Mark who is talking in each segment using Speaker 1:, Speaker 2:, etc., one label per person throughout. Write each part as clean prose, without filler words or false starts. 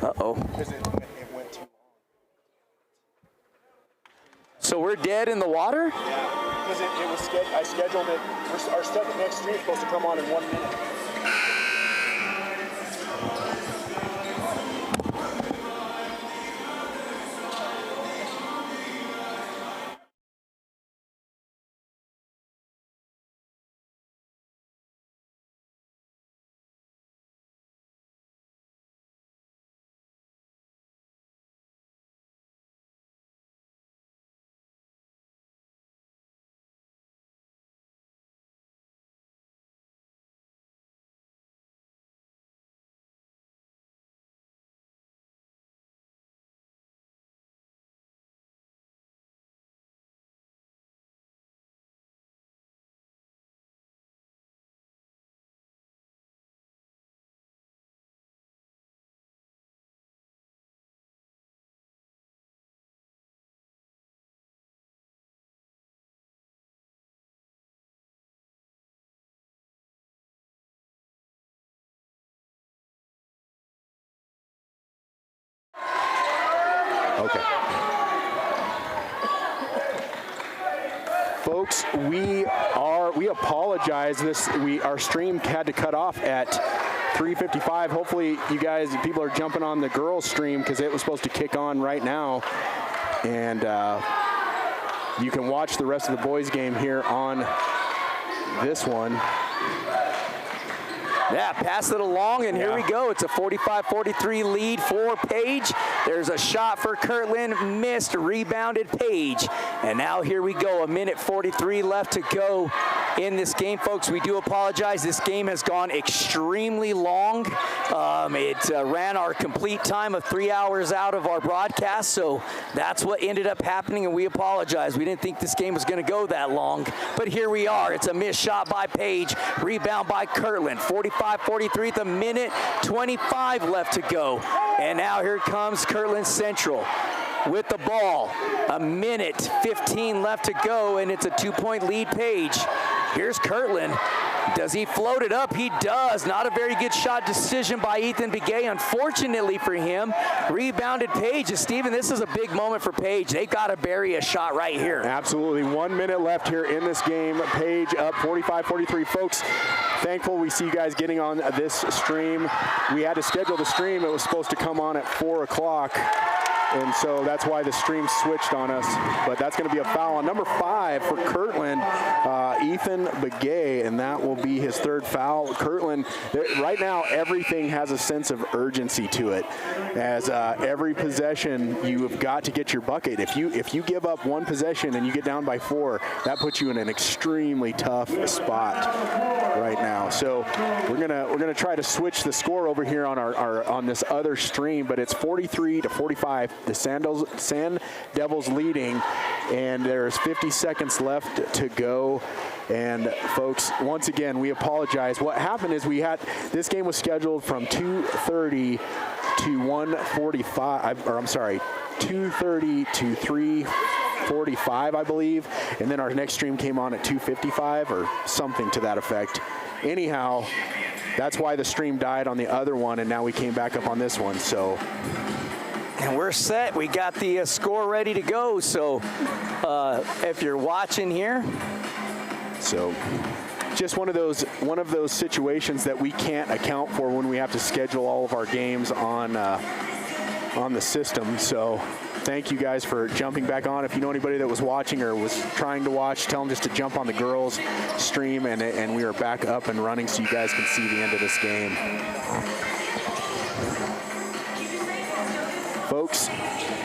Speaker 1: Uh-oh.
Speaker 2: Because it went too long.
Speaker 1: So we're dead in the water?
Speaker 2: Yeah, because it was I scheduled it. Our second next stream is supposed to come on in 1 minute.
Speaker 3: Okay. Folks, we apologize. Our stream had to cut off at 3:55. Hopefully people are jumping on the girls stream because it was supposed to kick on right now. And you can watch the rest of the boys game here on this one.
Speaker 1: Yeah, pass it along, and here we go. It's a 45-43 lead for Page. There's a shot for Kirtland, missed, rebounded Page. And now here we go, a minute 43 left to go in this game. Folks, we do apologize. This game has gone extremely long. It ran our complete time of 3 hours out of our broadcast, so that's what ended up happening, and we apologize. We didn't think this game was going to go that long, but here we are. It's a missed shot by Page, rebound by Kirtland. 45-43 at the minute, 25 left to go. And now here comes Kirtland Central with the ball. A minute 15 left to go, and it's a 2-point lead Page. Here's Kirtland. Does he float it up? He does. Not a very good shot decision by Ethan Begay, unfortunately for him. Rebounded Page. Steven, this is a big moment for Page. They got to bury a shot right here.
Speaker 3: Absolutely. 1 minute left here in this game. Page up 45-43. Folks, thankful we see you guys getting on this stream. We had to schedule the stream. It was supposed to come on at 4 o'clock. And so that's why the stream switched on us. But that's going to be a foul on number 5 for Kirtland, Ethan Begay, and that will be his third foul. Kirtland, right now, everything has a sense of urgency to it. As every possession, you have got to get your bucket. If you give up one possession and you get down by 4, that puts you in an extremely tough spot right now. So we're gonna try to switch the score over here on on this other stream, but it's 43-45. The Sand Devils leading, and there's 50 seconds left to go. And folks, once again, we apologize. What happened is this game was scheduled from 2:30 to 1:45, or I'm sorry, 2:30 to 3:45, I believe. And then our next stream came on at 2:55 or something to that effect. Anyhow, that's why the stream died on the other one, and now we came back up on this one. So.
Speaker 1: And we're set. We got the score ready to go. So if you're watching here.
Speaker 3: So just one of those situations that we can't account for when we have to schedule all of our games on the system. So thank you guys for jumping back on. If you know anybody that was watching or was trying to watch, tell them just to jump on the girls stream, and we are back up and running so you guys can see the end of this game. Folks,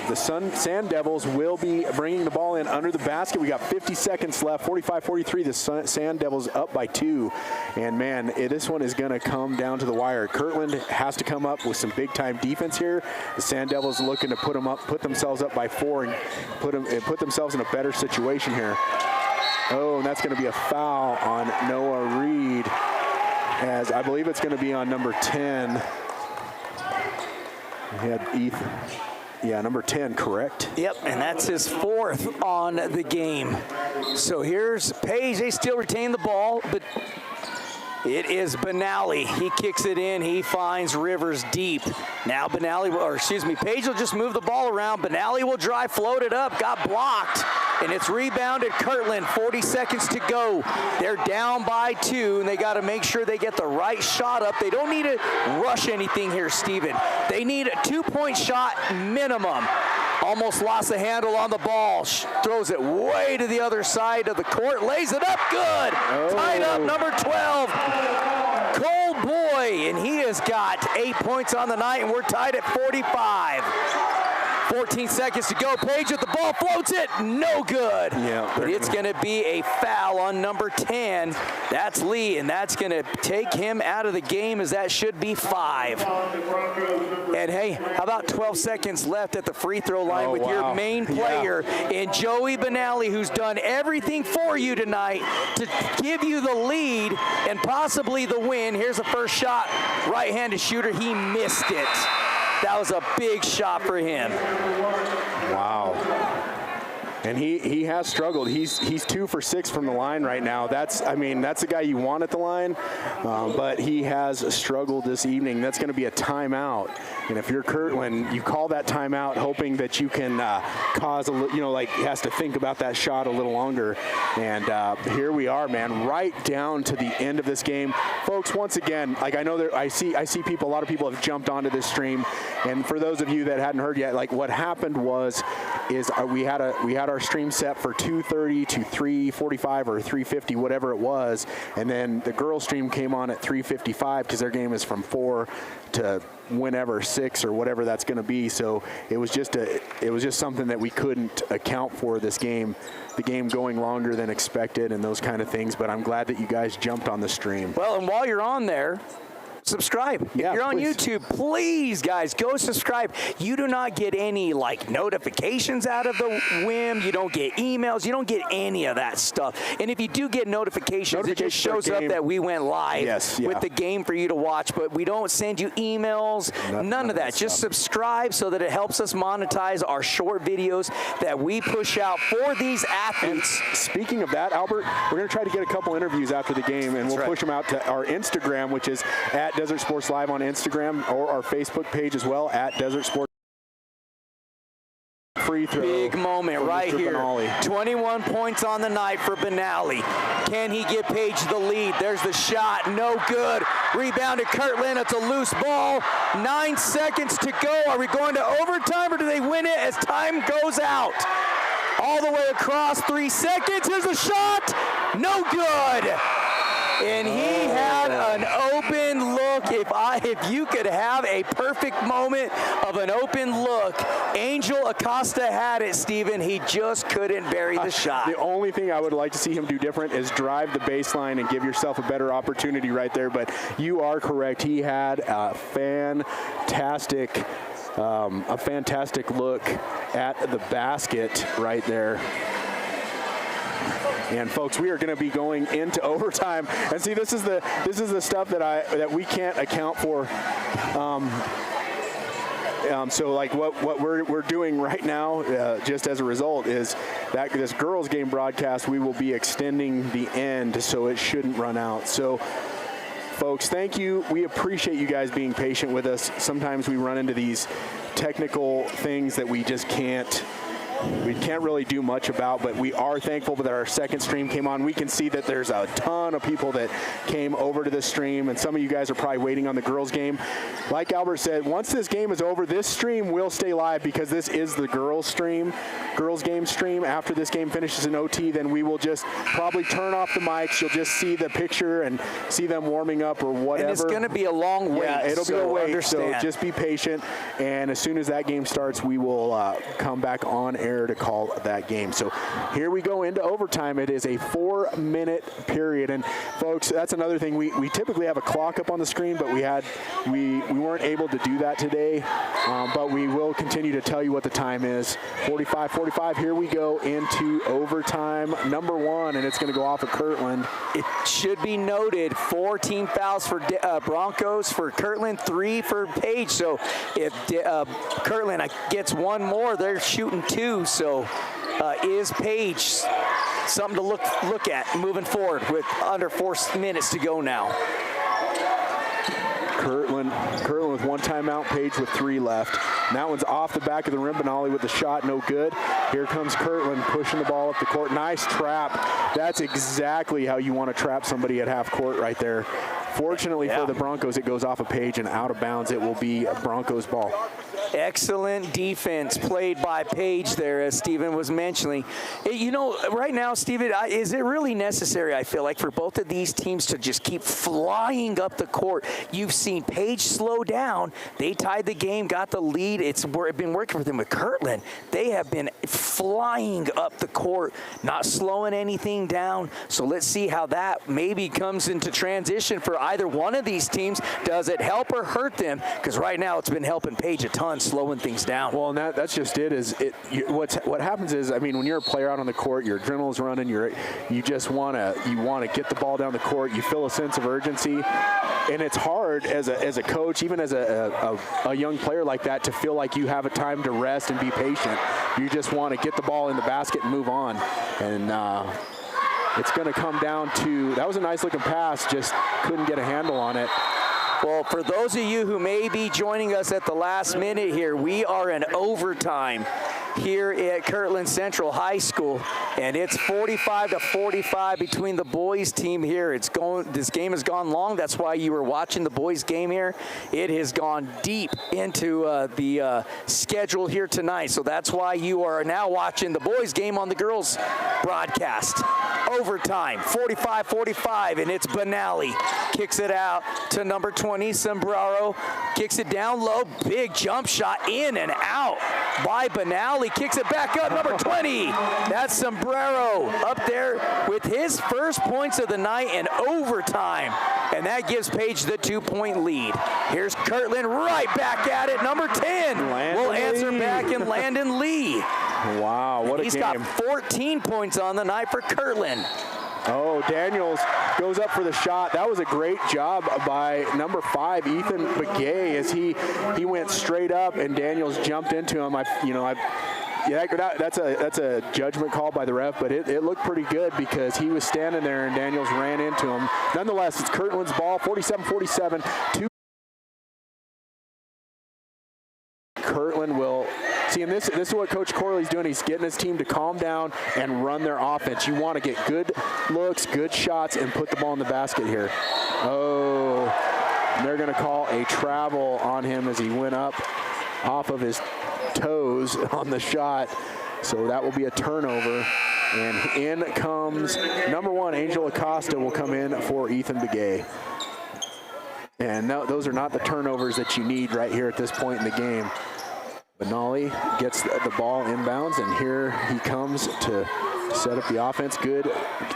Speaker 3: the Sand Devils will be bringing the ball in under the basket. We got 50 seconds left, 45-43. The Sand Devils up by 2. And, man, this one is going to come down to the wire. Kirtland has to come up with some big-time defense here. The Sand Devils looking to put themselves up by 4 and put themselves in a better situation here. Oh, and that's going to be a foul on Noah Reed, as I believe it's going to be on number 10. We had Ethan. Yeah, number 10, correct?
Speaker 1: Yep, and that's his 4th on the game. So here's Page. They still retain the ball, but It is Benally. He kicks it in. He finds Rivers deep. Now Page will just move the ball around. Benally will drive, float it up, got blocked, and it's rebounded Kirtland. 40 seconds to go. They're down by 2, and they got to make sure they get the right shot up. They don't need to rush anything here, Steven. They need a 2-point shot minimum. Almost lost the handle on the ball. Throws it way to the other side of the court. Lays it up good. Tied up, number 12. Cole Boy, and he has got 8 points on the night, and we're tied at 45. 14 seconds to go. Page with the ball, floats it, no good. Yeah, but it's going to be a foul on number 10. That's Lee, and that's going to take him out of the game, as that should be 5. And hey, how about 12 seconds left at the free throw line with your main player in Joey Benally, who's done everything for you tonight to give you the lead and possibly the win. Here's the first shot, right-handed shooter. He missed it. That was a big shot for him.
Speaker 3: Wow. And he has struggled. He's 2 for 6 from the line right now. That's the guy you want at the line, but he has struggled this evening. That's going to be a timeout. And if you're Kirtland, you call that timeout hoping that you can cause a little, he has to think about that shot a little longer. And here we are, man, right down to the end of this game. Folks, once again, I know I see people, a lot of people have jumped onto this stream. And for those of you that hadn't heard yet, what happened is we had our stream set for 2:30 to 3:45 or 3:50, whatever it was, and then the girls stream came on at 3:55 because their game is from 4 to whenever 6 or whatever that's going to be. So it was just something that we couldn't account for this game, the game going longer than expected and those kind of things. But I'm glad that you guys jumped on the stream.
Speaker 1: Well, and while you're on there, subscribe. If you're on YouTube, please, guys, go subscribe. You do not get any notifications out of the whim. You don't get emails. You don't get any of that stuff. And if you do get notifications, it just shows up that we went live with the game for you to watch. But we don't send you emails, none of that. Just subscribe so that it helps us monetize our short videos that we push out for these athletes.
Speaker 3: And speaking of that, Albert, we're going to try to get a couple interviews after the game, and we'll push them out to our Instagram, which is at Desert Sports Live on Instagram, or our Facebook page as well, at Desert Sports. Free throw.
Speaker 1: Big moment right here. Benally. 21 points on the night for Benally. Can he give Page the lead? There's the shot. No good. Rebounded Kirtland. It's a loose ball. 9 seconds to go. Are we going to overtime, or do they win it as time goes out? All the way across. 3 seconds. Here's a shot. No good. And he had an open look. If you could have a perfect moment of an open look, Angel Acosta had it, Steven. He just couldn't bury the shot.
Speaker 3: The only thing I would like to see him do different is drive the baseline and give yourself a better opportunity right there. But you are correct. He had a fantastic look at the basket right there. And folks, we are going to be going into overtime. And see, this is the stuff that we can't account for. So what we're doing right now, just as a result, is that this girls game broadcast, we will be extending the end, so it shouldn't run out. So folks, thank you. We appreciate you guys being patient with us. Sometimes we run into these technical things that we just can't really do much about, but we are thankful that our second stream came on. We can see that there's a ton of people that came over to this stream, and some of you guys are probably waiting on the girls game. Like Albert said, once this game is over, this stream will stay live because this is the girls game stream. After this game finishes in OT, then we will just probably turn off the mics. You'll just see the picture and see them warming up or whatever.
Speaker 1: And it's going to be a long wait.
Speaker 3: Yeah, it'll be a wait, so just be patient. And as soon as that game starts, we will come back on air to call that game. So here we go into overtime. It is a 4-minute period. And folks, that's another thing. We typically have a clock up on the screen, but we weren't able to do that today. But we will continue to tell you what the time is. 45-45. Here we go into overtime number 1, and it's going to go off of Kirtland.
Speaker 1: It should be noted 4 team fouls for Broncos, for Kirtland, 3 for Page. So if Kirtland gets 1 more, they're shooting 2. So is Page something to look at moving forward with under 4 minutes to go now.
Speaker 3: Kirtland with one timeout, Page with 3 left. And that one's off the back of the rim. Benally with the shot, no good. Here comes Kirtland pushing the ball up the court. Nice trap. That's exactly how you want to trap somebody at half court right there. Fortunately for the Broncos, it goes off of Page and out of bounds. It will be a Broncos ball.
Speaker 1: Excellent defense played by Page there, as Steven was mentioning. You know, right now, Steven, is it really necessary, I feel like, for both of these teams to just keep flying up the court? You've seen Page slow down. They tied the game, got the lead. It's been working for them with Kirtland. They have been flying up the court, not slowing anything down. So let's see how that maybe comes into transition for either one of these teams. Does it help or hurt them? Because right now it's been helping Page a ton, slowing things down.
Speaker 3: Well, and that's just it. What happens is, I mean, when you're a player out on the court, your adrenaline's running. You just want to get the ball down the court. You feel a sense of urgency, and it's hard as a coach, even as a young player like that, to feel like you have a time to rest and be patient. You just want to get the ball in the basket and move on. And it's going to come down to, that was a nice looking pass, just couldn't get a handle on it.
Speaker 1: Well, for those of you who may be joining us at the last minute here, we are in overtime here at Kirtland Central High School, and it's 45-45 between the boys team here. This game has gone long. That's why you were watching the boys game here. It has gone deep into the schedule here tonight, so that's why you are now watching the boys game on the girls broadcast. Overtime, 45-45, and it's Benally. Kicks it out to number 20, Sombrero. Kicks it down low, big jump shot, in and out by Benally. Kicks it back up, number 20. That's Sombrero up there with his first points of the night in overtime. And that gives Page the 2-point lead. Here's Kirtland right back at it. Number 10 will answer back, and Landon Lee.
Speaker 3: Wow, what a game.
Speaker 1: He's got 14 points on the night for Kirtland.
Speaker 3: Oh, Daniels goes up for the shot. That was a great job by number 5, Ethan Begay, as he went straight up and Daniels jumped into him. That's a judgment call by the ref, but it looked pretty good because he was standing there and Daniels ran into him. Nonetheless, it's Kirtland's ball, 47-47. Kirtland will see, and this is what Coach Corley's doing. He's getting his team to calm down and run their offense. You want to get good looks, good shots, and put the ball in the basket here. Oh, and they're going to call a travel on him as he went up off of his toes on the shot. So that will be a turnover. And in comes number 1, Angel Acosta will come in for Ethan Begay. And no, those are not the turnovers that you need right here at this point in the game. Benally gets the ball inbounds, and here he comes to set up the offense. Good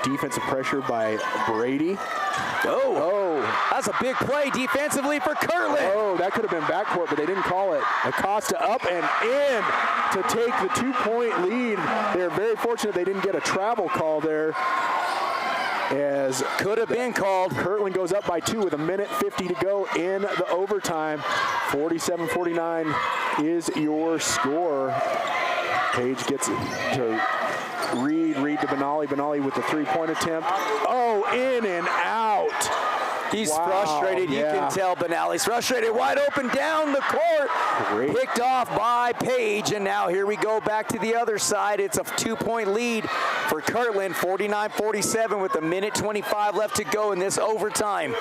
Speaker 3: defensive pressure by Brady. Oh,
Speaker 1: that's a big play defensively for Kirtland.
Speaker 3: Oh, that could have been backcourt, but they didn't call it. Acosta up and in to take the 2-point lead. They're very fortunate they didn't get a travel call there, as
Speaker 1: could have been called.
Speaker 3: Kirtland goes up by 2 with 1:50 to go in the overtime. 47-49 is your score. Page gets it to Reed to Benally. Benally with the 3-point attempt. Oh, in and out.
Speaker 1: He's frustrated. You can tell Benally's frustrated. Wide open down the court.
Speaker 3: Great.
Speaker 1: Picked off by Page, and now here we go back to the other side. It's a 2-point lead for Kirtland, 49-47 with 1:25 left to go in this overtime.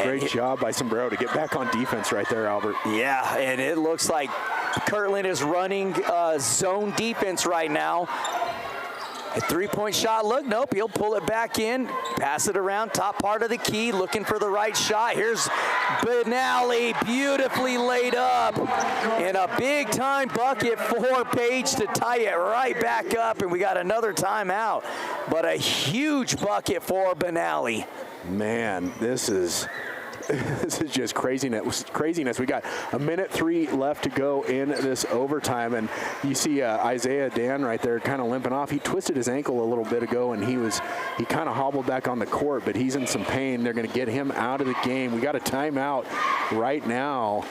Speaker 3: Great job by Sombrero to get back on defense right there, Albert.
Speaker 1: Yeah, and it looks like Kirtland is running zone defense right now. A 3-point shot, look, nope, he'll pull it back in, pass it around, top part of the key, looking for the right shot. Here's Benally, beautifully laid up, and a big-time bucket for Page to tie it right back up, and we got another timeout, but a huge bucket for Benally.
Speaker 3: Man, this is just craziness. We got 1:03 left to go in this overtime, and you see Isaiah Dan right there kind of limping off. He twisted his ankle a little bit ago, and he kind of hobbled back on the court, but he's in some pain. They're going to get him out of the game. We got a timeout right now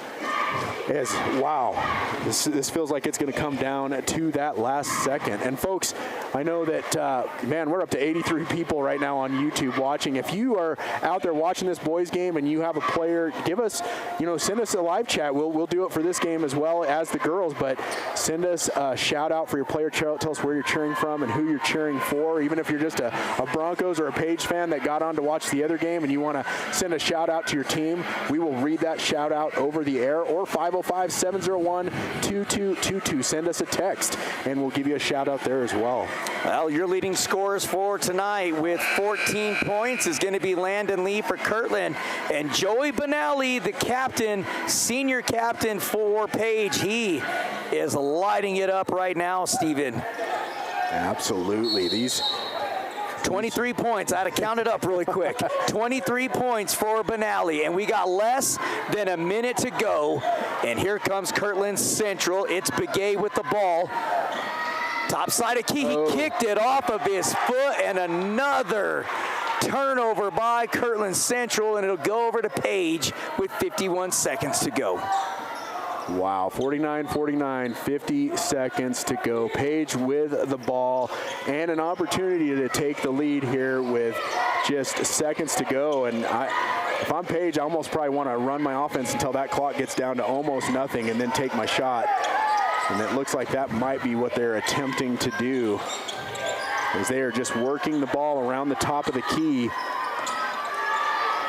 Speaker 3: is, wow, this feels like it's going to come down to that last second. And folks, I know that, man, we're up to 83 people right now on YouTube watching. If you are out there watching this boys game and you have a player, give us, send us a live chat. We'll do it for this game as well as the girls, but send us a shout out for your player. Tell us where you're cheering from and who you're cheering for. Even if you're just a Broncos or a Page fan that got on to watch the other game and you want to send a shout out to your team, we will read that shout out over the air, or 505-701-2222. Send us a text and we'll give you a shout out there as well.
Speaker 1: Well, your leading scorers for tonight with 14 points is going to be Landon Lee for Kirtland, and Joey Benally, the captain, senior captain for Page. He is lighting it up right now, Steven.
Speaker 3: Absolutely. These
Speaker 1: 23 points. I had to count it up really quick. 23 points for Benally, and we got less than a minute to go. And here comes Kirtland Central. It's Begay with the ball. Top side of key, he kicked it off of his foot, and another turnover by Kirtland Central, and it'll go over to Page with 51 seconds to go.
Speaker 3: Wow, 49-49, 50 seconds to go. Page with the ball and an opportunity to take the lead here with just seconds to go. And if I'm Page, I almost probably want to run my offense until that clock gets down to almost nothing and then take my shot. And it looks like that might be what they're attempting to do, as they are just working the ball around the top of the key,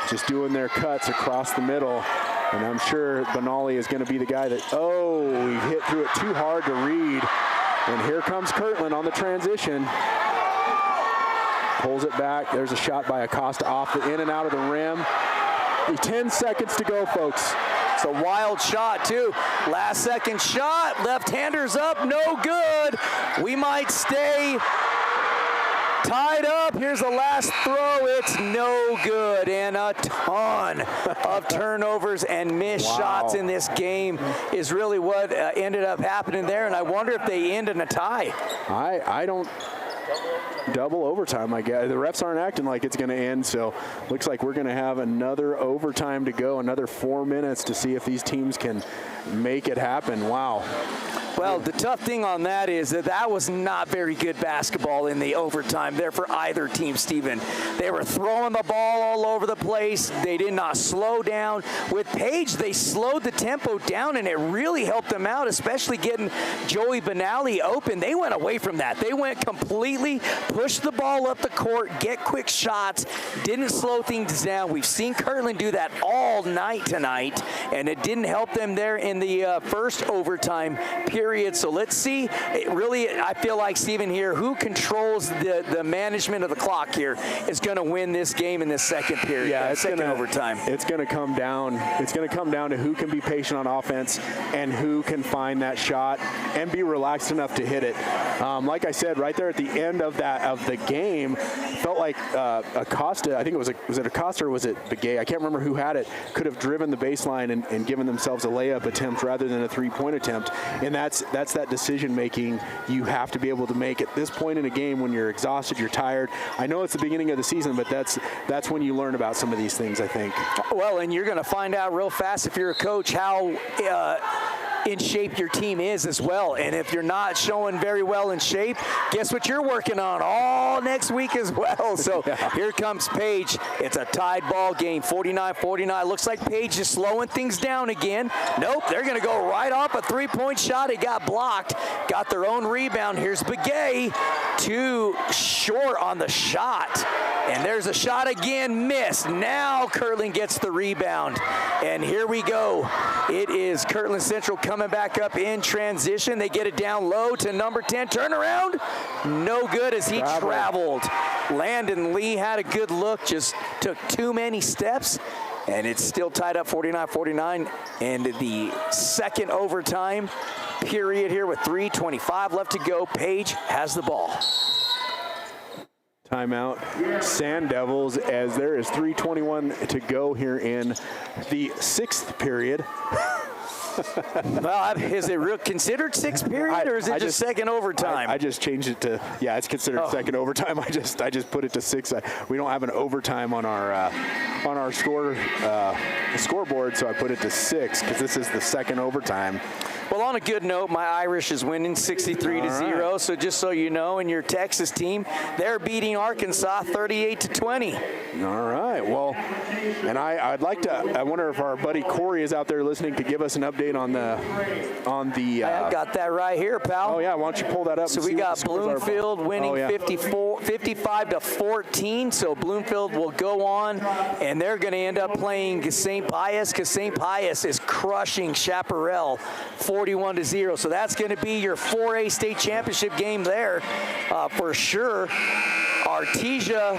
Speaker 3: just doing their cuts across the middle. And I'm sure Benally is going to be the guy that, he hit through it too hard to read. And here comes Kirtland on the transition. Pulls it back. There's a shot by Acosta off the in and out of the rim. 10 seconds to go, folks.
Speaker 1: It's a wild shot, too. Last second shot. Left-handers up. No good. We might stay tied up. Here's the last throw. It's no good. And a ton of turnovers and missed shots in this game is really what ended up happening there. And I wonder if they end in a tie.
Speaker 3: I don't. Double overtime, I guess. The refs aren't acting like it's going to end, so looks like we're going to have another overtime to go, another 4 minutes to see if these teams can make it happen. Wow.
Speaker 1: Well, the tough thing on that is that was not very good basketball in the overtime there for either team, Steven. They were throwing the ball all over the place. They did not slow down. With Page, they slowed the tempo down, and it really helped them out, especially getting Joey Benally open. They went away from that. They went completely, pushed the ball up the court, get quick shots, didn't slow things down. We've seen Kirtland do that all night tonight, and it didn't help them there in the first overtime period. So let's see. I feel like, Steven, here, who controls the management of the clock here is going to win this game in this second period.
Speaker 3: Yeah, it's
Speaker 1: second overtime.
Speaker 3: It's going to come down. It's going to come down to who can be patient on offense and who can find that shot and be relaxed enough to hit it. Like I said, right there at the end of the game, felt like Acosta. I think was it Acosta or was it Begay? I can't remember who had it. Could have driven the baseline and given themselves a layup attempt rather than a three-point attempt, and that's that decision making you have to be able to make at this point in a game when you're exhausted, you're tired. I know it's the beginning of the season, but that's when you learn about some of these things, I think.
Speaker 1: Well, and you're going to find out real fast if you're a coach how in shape your team is as well. And if you're not showing very well in shape, guess what you're working on all next week as well. So Here comes Page. It's a tied ball game, 49-49. Looks like Page is slowing things down again. Nope, they're going to go right off a three-point shot. It got blocked. Got their own rebound. Here's Begay. Too short on the shot. And there's a shot again, missed. Now Kirtland gets the rebound. And here we go. It is Kirtland Central coming back up in transition. They get it down low to number 10. Turnaround, no good as he traveled. Landon Lee had a good look, just took too many steps. And it's still tied up 49-49. And the second overtime period here with 3:25 left to go. Page has the ball.
Speaker 3: Timeout, Sand Devils, as there is 3:21 to go here in the sixth period.
Speaker 1: Well, is it real considered sixth period, or is it just second overtime?
Speaker 3: I just changed it to, yeah, it's considered second overtime. I just put it to 6. We don't have an overtime on our scoreboard, so I put it to 6 because this is the second overtime.
Speaker 1: Well, on a good note, my Irish is winning 63-0. So just so you know, and your Texas team, they're beating Arkansas 38-20.
Speaker 3: All right. Well, and I'd like to. I wonder if our buddy Corey is out there listening to give us an update on the.
Speaker 1: I've got that right here, pal.
Speaker 3: Oh yeah. Why don't you pull that up?
Speaker 1: So we got Bloomfield winning 55-14. So Bloomfield will go on, and they're going to end up playing St. Pius because St. Pius is crushing Chaparral 41-0. So that's going to be your 4A state championship game there for sure. Artesia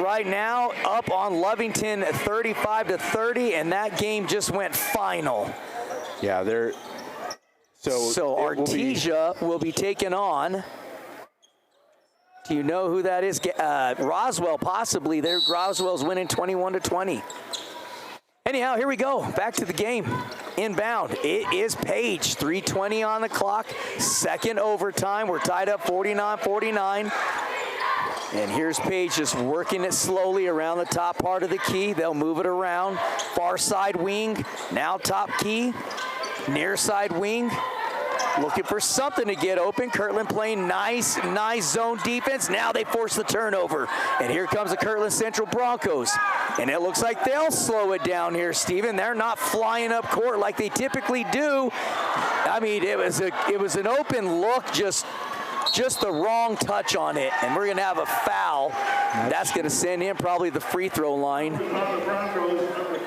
Speaker 1: right now up on Lovington 35-30, and that game just went final.
Speaker 3: Yeah, they're
Speaker 1: so Artesia will be taken on. Do you know who that is? Roswell, possibly. Roswell's winning 21-20. Anyhow, here we go. Back to the game. Inbound. It is Page. 3:20 on the clock. Second overtime. We're tied up 49-49. And here's Page just working it slowly around the top part of the key. They'll move it around. Far side wing. Now top key. Near side wing. Looking for something to get open. Kirtland playing nice zone defense. Now they force the turnover. And here comes the Kirtland Central Broncos. And it looks like they'll slow it down here, Steven. They're not flying up court like they typically do. I mean, it was an open look, just the wrong touch on it. And we're going to have a foul. That's going to send in probably the free throw line.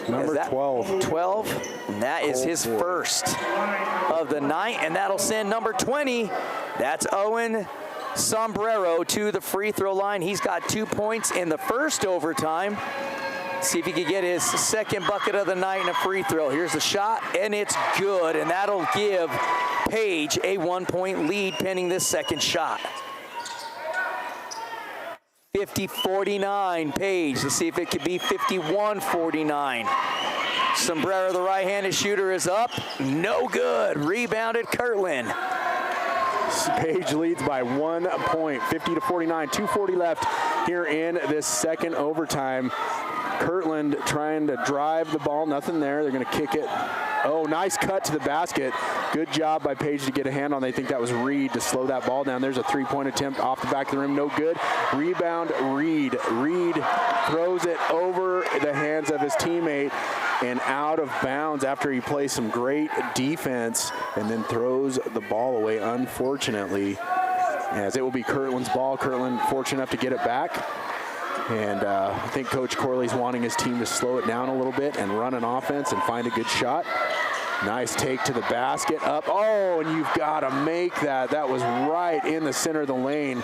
Speaker 3: Number 12.
Speaker 1: 12. And that is his first of the night. And that'll send number 20. That's Owen Sombrero to the free throw line. He's got 2 points in the first overtime. See if he can get his second bucket of the night in a free throw. Here's the shot, and it's good. And that'll give Page a 1-point lead pending this second shot. 50-49 Page. Let's see if it could be 51-49. Sombrero, the right-handed shooter, is up. No good. Rebounded Kirtland.
Speaker 3: Page leads by 1 point, 50-49. 2:40 left here in this second overtime. Kirtland trying to drive the ball. Nothing there. They're going to kick it. Oh, nice cut to the basket. Good job by Page to get a hand on. They think that was Reed to slow that ball down. There's a three-point attempt off the back of the rim. No good. Rebound, Reed. Reed throws it over the hands of his teammate and out of bounds after he plays some great defense and then throws the ball away, unfortunately, as it will be Kirtland's ball. Kirtland fortunate enough to get it back. And I think Coach Corley's wanting his team to slow it down a little bit and run an offense and find a good shot. Nice take to the basket, up. Oh, and you've got to make that. That was right in the center of the lane.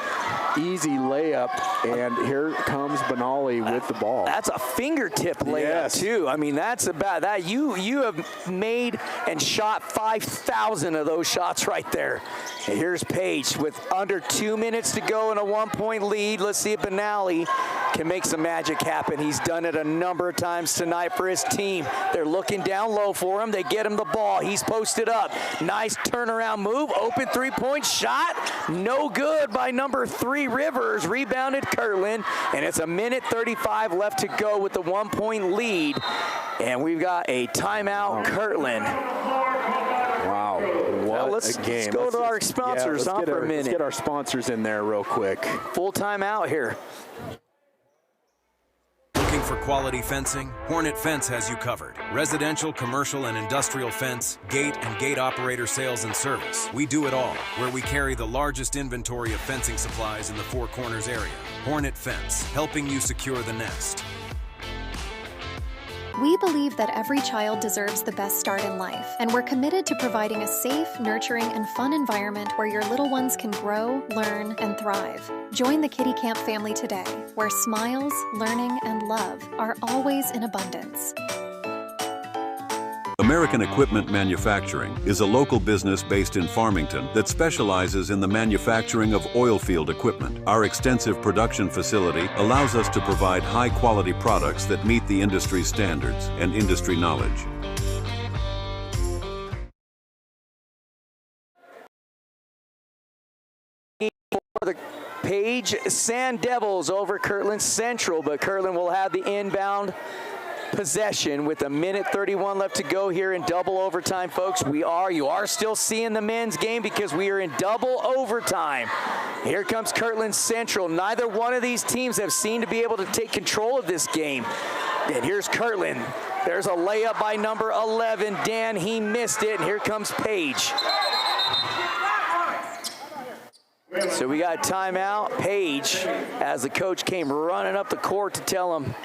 Speaker 3: Easy layup, and here comes Benali with the ball.
Speaker 1: That's a fingertip layup, too. I mean, that's about that. You have made and shot 5,000 of those shots right there. And here's Page with under 2 minutes to go and a 1-point lead. Let's see if Benali can make some magic happen. He's done it a number of times tonight for his team. They're looking down low for him. They get him the ball. He's posted up. Nice turnaround move. Open three-point shot. No good by number 3, Rivers. Rebounded Kirtland. And it's 1:35 left to go with the 1-point lead. And we've got a timeout, Kirtland.
Speaker 3: Wow. What
Speaker 1: let's
Speaker 3: a game.
Speaker 1: Let's go to our sponsors for a minute.
Speaker 3: Let's get our sponsors in there real quick.
Speaker 1: Full timeout here.
Speaker 4: Looking for quality fencing? Hornet Fence has you covered. Residential, commercial, and industrial fence, gate, and gate operator sales and service. We do it all, where we carry the largest inventory of fencing supplies in the Four Corners area. Hornet Fence, helping you secure the nest.
Speaker 5: We believe that every child deserves the best start in life, and we're committed to providing a safe, nurturing, and fun environment where your little ones can grow, learn, and thrive. Join the Kitty Camp family today, where smiles, learning, and love are always in abundance.
Speaker 6: American Equipment Manufacturing is a local business based in Farmington that specializes in the manufacturing of oil field equipment. Our extensive production facility allows us to provide high-quality products that meet the industry standards and industry knowledge.
Speaker 1: for the Page Sand Devils over Kirtland Central, but Kirtland will have the inbound possession with 1:31 left to go here in double overtime, folks. You are still seeing the men's game because we are in double overtime. Here comes Kirtland Central. Neither one of these teams have seemed to be able to take control of this game. And here's Kirtland. There's a layup by number 11, Dan. He missed it, and here comes Page. So we got timeout. Page, as the coach came running up the court to tell him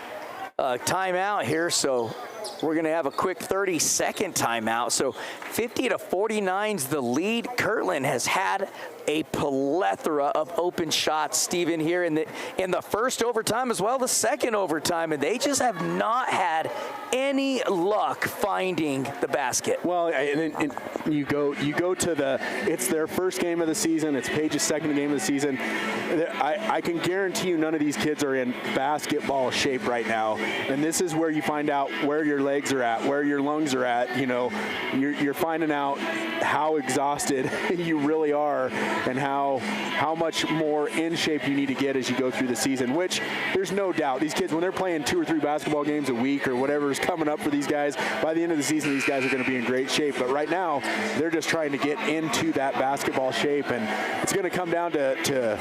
Speaker 1: timeout here, so we're going to have a quick 30-second timeout. So 50-49's the lead. Kirtland has had a plethora of open shots, Stephen, here in the first overtime as well the second overtime, and they just have not had any luck finding the basket.
Speaker 3: Well, and you go to it's their first game of the season. It's Page's second game of the season. I can guarantee you none of these kids are in basketball shape right now, and this is where you find out where your legs are at, where your lungs are at. You know, you're finding out how exhausted you really are, and how much more in shape you need to get as you go through the season, which there's no doubt these kids, when they're playing 2 or 3 basketball games a week or whatever is coming up for these guys, by the end of the season these guys are going to be in great shape. But right now they're just trying to get into that basketball shape, and it's going to come down to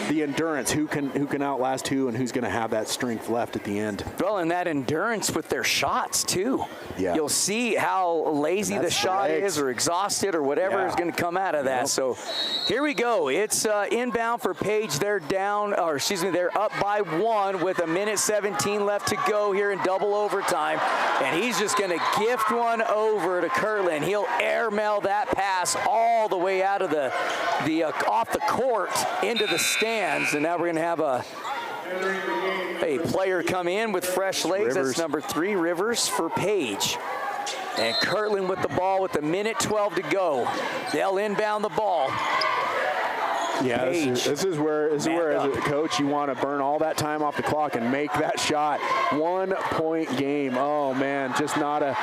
Speaker 3: the endurance, who can outlast who and who's going to have that strength left at the end.
Speaker 1: Well, and that endurance with their shots too.
Speaker 3: Yeah.
Speaker 1: You'll see how lazy the shot is, or exhausted, or whatever is going to come out of that. Yep. So here we go. It's inbound for Page. They're they're up by 1 with 1:17 left to go here in double overtime. And he's just going to gift one over to Kirtland. He'll airmail that pass all the way out of the off the court into the stands. And now we're going to have a player come in with fresh legs.
Speaker 3: Rivers.
Speaker 1: That's number 3, Rivers, for Page. And Kirtland with the ball with 1:12 to go. They'll inbound the ball.
Speaker 3: Yeah, this is where as a coach you want to burn all that time off the clock and make that shot. 1-point game. Oh man, just not a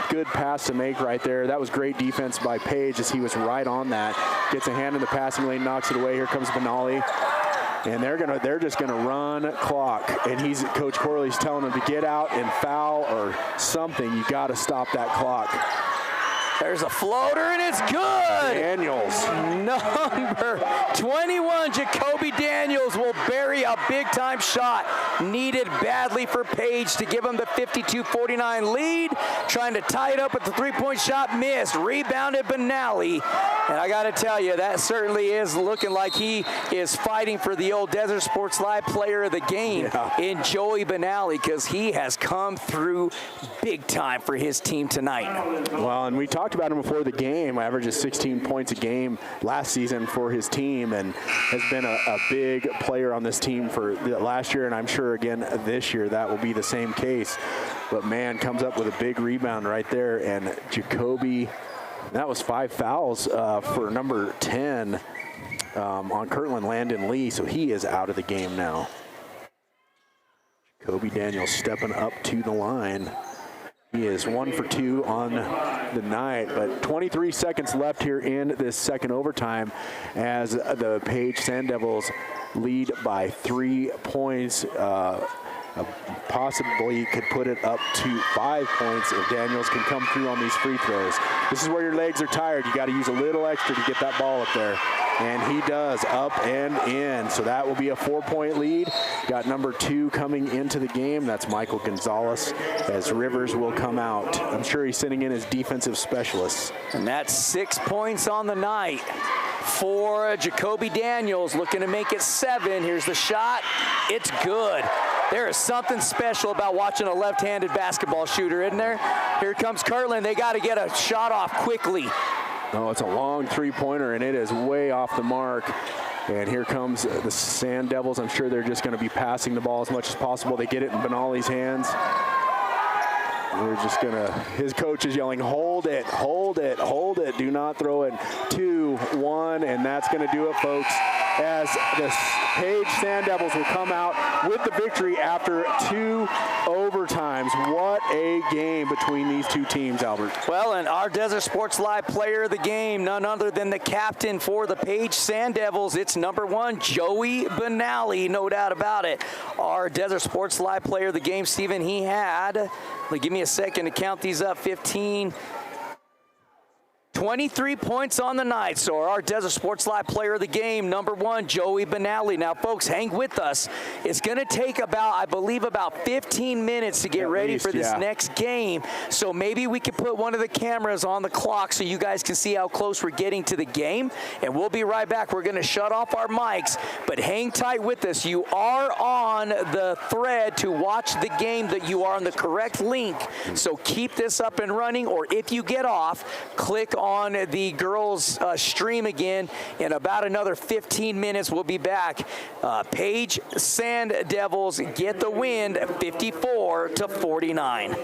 Speaker 3: good pass to make right there. That was great defense by Page as he was right on that. Gets a hand in the passing lane, knocks it away. Here comes Benali. And they're just gonna run clock. And Coach Corley's telling them to get out and foul or something. You got to stop that clock.
Speaker 1: There's a floater, and it's good.
Speaker 3: Daniels.
Speaker 1: Number 21, Jacoby Daniels, will bury a big-time shot. Needed badly for Page to give him the 52-49 lead. Trying to tie it up with the three-point shot, missed. Rebounded Benali. And I got to tell you, that certainly is looking like he is fighting for the old Desert Sports Live player of the game in Joey Benali, because he has come through big time for his team tonight.
Speaker 3: Well, and we talked about him before the game. Averages 16 points a game last season for his team, and has been a big player on this team for last year, and I'm sure again this year that will be the same case. But man, comes up with a big rebound right there, and Jacoby, that was 5 fouls for number 10 on Kirtland, Landon Lee, so he is out of the game now. Jacoby Daniels stepping up to the line. He is 1 for 2 on the night, but 23 seconds left here in this second overtime as the Page Sand Devils lead by 3 points. Possibly could put it up to 5 points if Daniels can come through on these free throws. This is where your legs are tired. You got to use a little extra to get that ball up there. And he does, up and in. So that will be a 4-point lead. Got number 2 coming into the game. That's Michael Gonzalez, as Rivers will come out. I'm sure he's sitting in as defensive specialist.
Speaker 1: And that's 6 points on the night for Jacoby Daniels, looking to make it 7. Here's the shot. It's good. There is something special about watching a left-handed basketball shooter, isn't there? Here comes Kirtland. They got to get a shot off quickly.
Speaker 3: Oh, it's a long three-pointer, and it is way off the mark. And here comes the Sand Devils. I'm sure they're just going to be passing the ball as much as possible. They get it in Benali's hands. We're just gonna, his coach is yelling, hold it, hold it, hold it. Do not throw it. 2, 1, and that's gonna do it, folks, as the Page Sand Devils will come out with the victory after 2 overtimes. What a game between these two teams, Albert.
Speaker 1: Well, and our Desert Sports Live player of the game, none other than the captain for the Page Sand Devils. It's number 1, Joey Benally, no doubt about it. Our Desert Sports Live player of the game, Steven, he had, give me a second to count these up, 15, 23 points on the night. So our Desert Sports Live player of the game, number 1, Joey Benally. Now, folks, hang with us. It's going to take about, I believe, about 15 minutes to get ready for this next game. So maybe we can put one of the cameras on the clock so you guys can see how close we're getting to the game. And we'll be right back. We're going to shut off our mics, but hang tight with us. You are on the thread to watch the game, that you are on the correct link. So keep this up and running, or if you get off, click on the girls stream again. In about another 15 minutes, we'll be back. Page Sand Devils get the win, 54-49.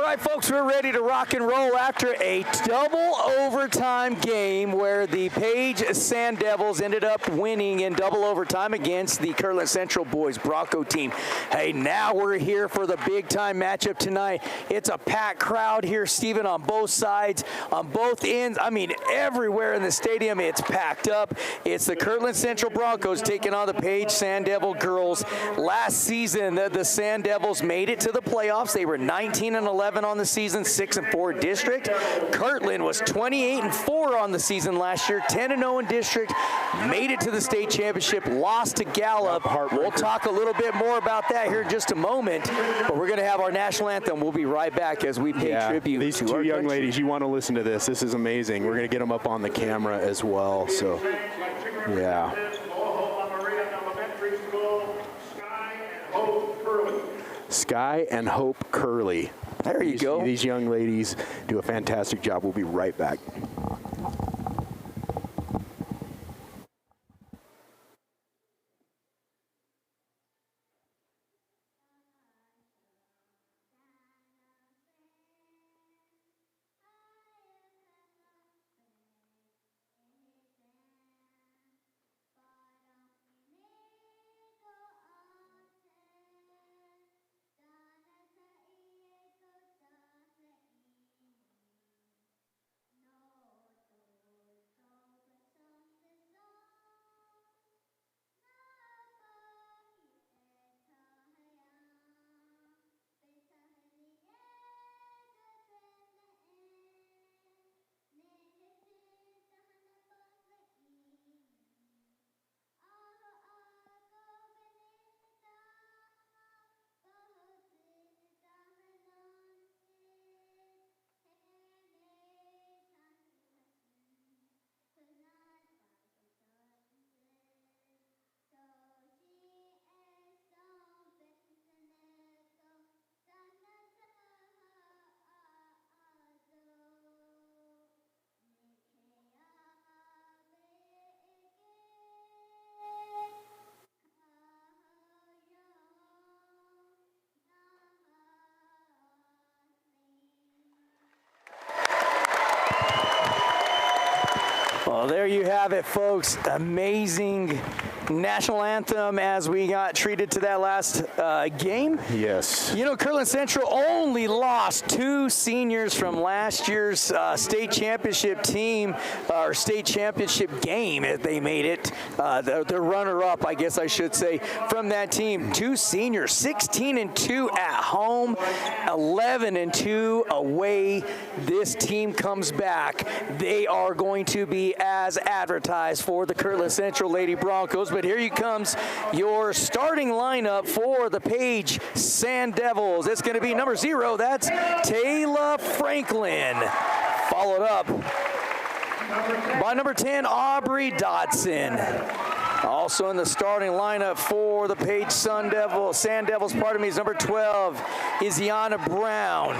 Speaker 1: right, folks, we're ready to rock and roll after a double overtime game where the Page Sand Devils ended up winning in double overtime against the Kirtland Central boys Bronco team. Hey, now we're here for the big-time matchup tonight. It's a packed crowd here, Steven, on both sides, on both ends. I mean, everywhere in the stadium, it's packed up. It's the Kirtland Central Broncos taking on the Page Sand Devil girls. Last season, the Sand Devils made it to the playoffs. They were 19-11 on the season, 6-4 district. Kirtland was 28-4 on the season last year, 10-0 in district. Made it to the state championship, lost to Gallup. We'll talk a little bit more about that here in just a moment, but we're going to have our national anthem. We'll be right back as we pay tribute
Speaker 3: these
Speaker 1: to
Speaker 3: two
Speaker 1: our
Speaker 3: young
Speaker 1: country.
Speaker 3: ladies. You want to listen to this. This is amazing. We're going to get them up on the camera as well. So, yeah. Sky and Hope Curley.
Speaker 1: There you go.
Speaker 3: These young ladies do a fantastic job. We'll be right back.
Speaker 1: Well, there you have it, folks. Amazing national anthem as we got treated to that last game.
Speaker 3: Yes.
Speaker 1: You know, Kirtland Central only lost 2 seniors from last year's state championship team, or state championship game, if they made it. The runner-up, I guess I should say, from that team. 2 seniors, 16-2 at home, 11-2 away. This team comes back. They are going to be as advertised for the Kirtland Central Lady Broncos. But here comes your starting lineup for the Page Sand Devils. It's going to be number 0. That's Taylor Franklin. Followed up by number 10, Aubrey Dodson. Also in the starting lineup for the Page Sand Devils, is number 12, is Yana Brown.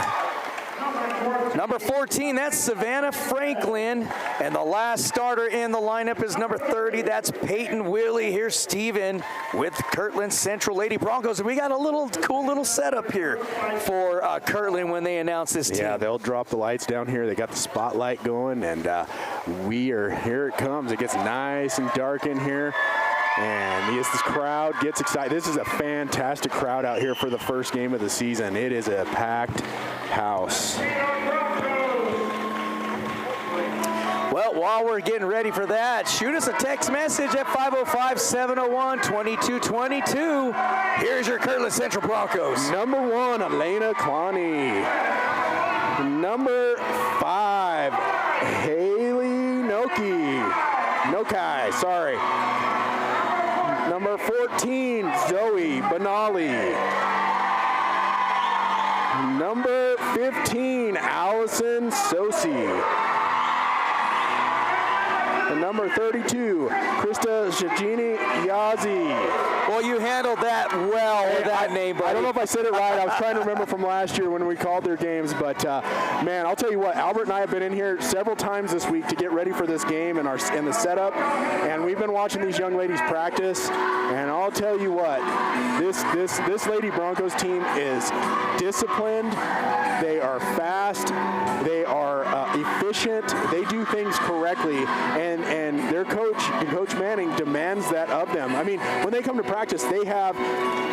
Speaker 1: Number 14, that's Savannah Franklin. And the last starter in the lineup is number 30. That's Peyton Willie. Here's Steven with Kirtland Central Lady Broncos. And we got a cool little setup here for Kirtland when they announce this team.
Speaker 3: Yeah, they'll drop the lights down here. They got the spotlight going, and here it comes. It gets nice and dark in here. And this crowd gets excited. This is a fantastic crowd out here for the first game of the season. It is a packed house.
Speaker 1: Well, while we're getting ready for that, shoot us a text message at 505-701-2222. Here's your Kirtland Central Broncos.
Speaker 3: Number 1, Elena Clowney. Number 5, Haley Nokai, sorry. Number 14, Zoe Benali. Number 15, Allison Sosi. and number 32, Krista Shajini Yazi.
Speaker 1: Well, you handled that well with that name, buddy.
Speaker 3: I don't know if I said it right. I was trying to remember from last year when we called their games, but man, I'll tell you what, Albert and I have been in here several times this week to get ready for this game and the setup, and we've been watching these young ladies practice, and I'll tell you what, this Lady Broncos team is disciplined. They are fast. They are efficient. They do things correctly, and their Coach Manning, demands that of them. I mean, when they come to practice, they have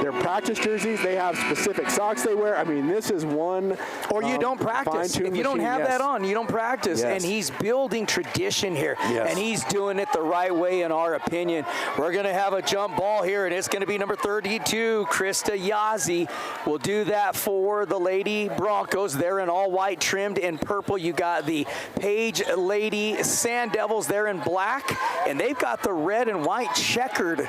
Speaker 3: their practice jerseys. They have specific socks they wear. I mean, this is one.
Speaker 1: Or you don't practice. If you don't have that on, you don't practice.
Speaker 3: Yes.
Speaker 1: And he's building tradition here.
Speaker 3: Yes.
Speaker 1: And he's doing it the right way, in our opinion. We're going to have a jump ball here, and it's going to be number 32, Krista Yazi. Will do that for the Lady Broncos. They're in all white, trimmed in purple. You got the Page Lady Sand Devils there in black, and they've got the red and white checkered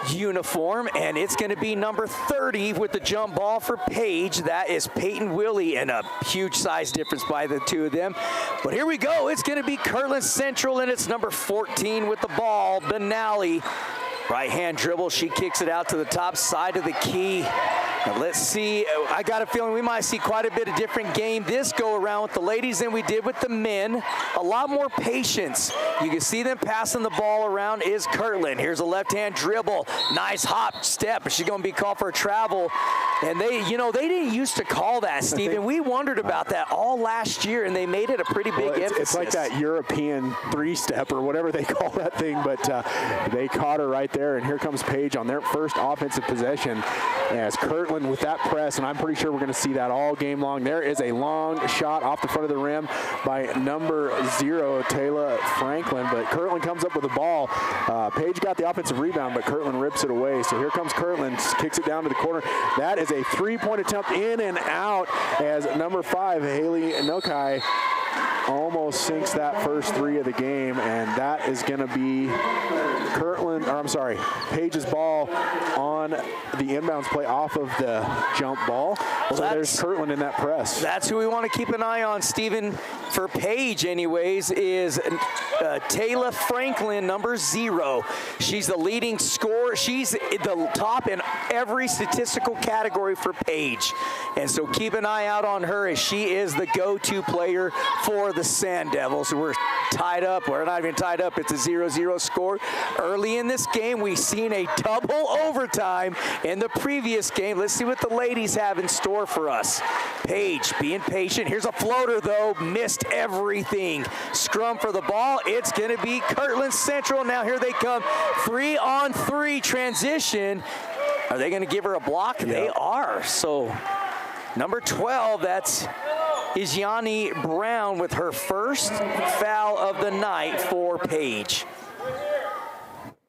Speaker 1: uniform, and it's going to be number 30 with the jump ball for Page. That is Peyton Willie, and a huge size difference by the two of them. But here we go. It's going to be Kirtland Central, and it's number 14 with the ball, Benally. Right-hand dribble. She kicks it out to the top side of the key. Now let's see. I got a feeling we might see quite a bit of different game this go around with the ladies than we did with the men. A lot more patience. You can see them passing the ball around is Kirtland. Here's a left-hand dribble. Nice hop step, but she's going to be called for a travel. And they didn't used to call that, Stephen. We wondered about that all last year, and they made it a pretty big emphasis.
Speaker 3: It's like that European three-step or whatever they call that thing, but they caught her right there, and here comes Page on their first offensive possession as Kirtland with that press, and I'm pretty sure we're going to see that all game long. There is a long shot off the front of the rim by number 0, Taylor Franklin, but Kirtland comes up with the ball. Page got the offensive rebound, but Kirtland rips it away. So here comes Kirtland, kicks it down to the corner. That is a three-point attempt in and out as number 5, Haley Nokai, almost sinks that first three of the game, and that is going to be Page's ball on the inbounds play off of the jump ball. So there's Kirtland in that press.
Speaker 1: That's who we want to keep an eye on, Stephen. For Page, anyways, is Taylor Franklin, number 0. She's the leading scorer. She's the top in every statistical category for Page. And so keep an eye out on her, as she is the go-to player for the Sand Devils. We're tied up. We're not even tied up. It's a 0-0 score. Early in this game, we've seen a double overtime in the previous game. Let's see what the ladies have in store for us. Page being patient. Here's a floater, though. Missed everything. Scrum for the ball. It's going to be Kirtland Central. Now here they come. 3-on-3 transition. Are they going to give her a block? Yep. They are. So number 12, that's Iziani Brown with her first foul of the night for Page.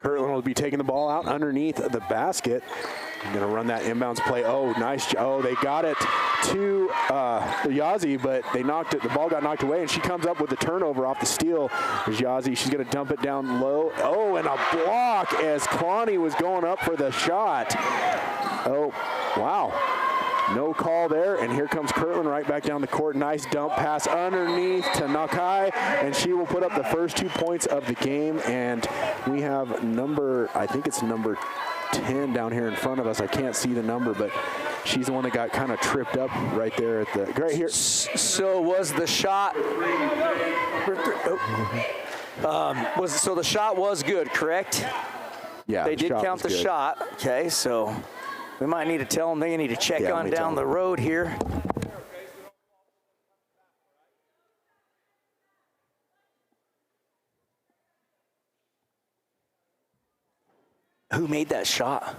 Speaker 3: Kirtland will be taking the ball out underneath the basket. I'm going to run that inbounds play. Oh, nice. Oh, they got it to Yazi, but the ball got knocked away, and she comes up with the turnover off the steal. There's Yazi. She's going to dump it down low. Oh, and a block as Kwani was going up for the shot. Oh, wow. No call there, and here comes Kirtland right back down the court. Nice dump pass underneath to Nakai, and she will put up the first 2 points of the game. And we have I think it's number 10 down here in front of us. I can't see the number, but she's the one that got kind of tripped up right there right here.
Speaker 1: So was the shot? So the shot was good, correct?
Speaker 3: Yeah,
Speaker 1: they did count the shot. Okay, so we might need to tell them they need to check on down the road here. Who made that shot? Do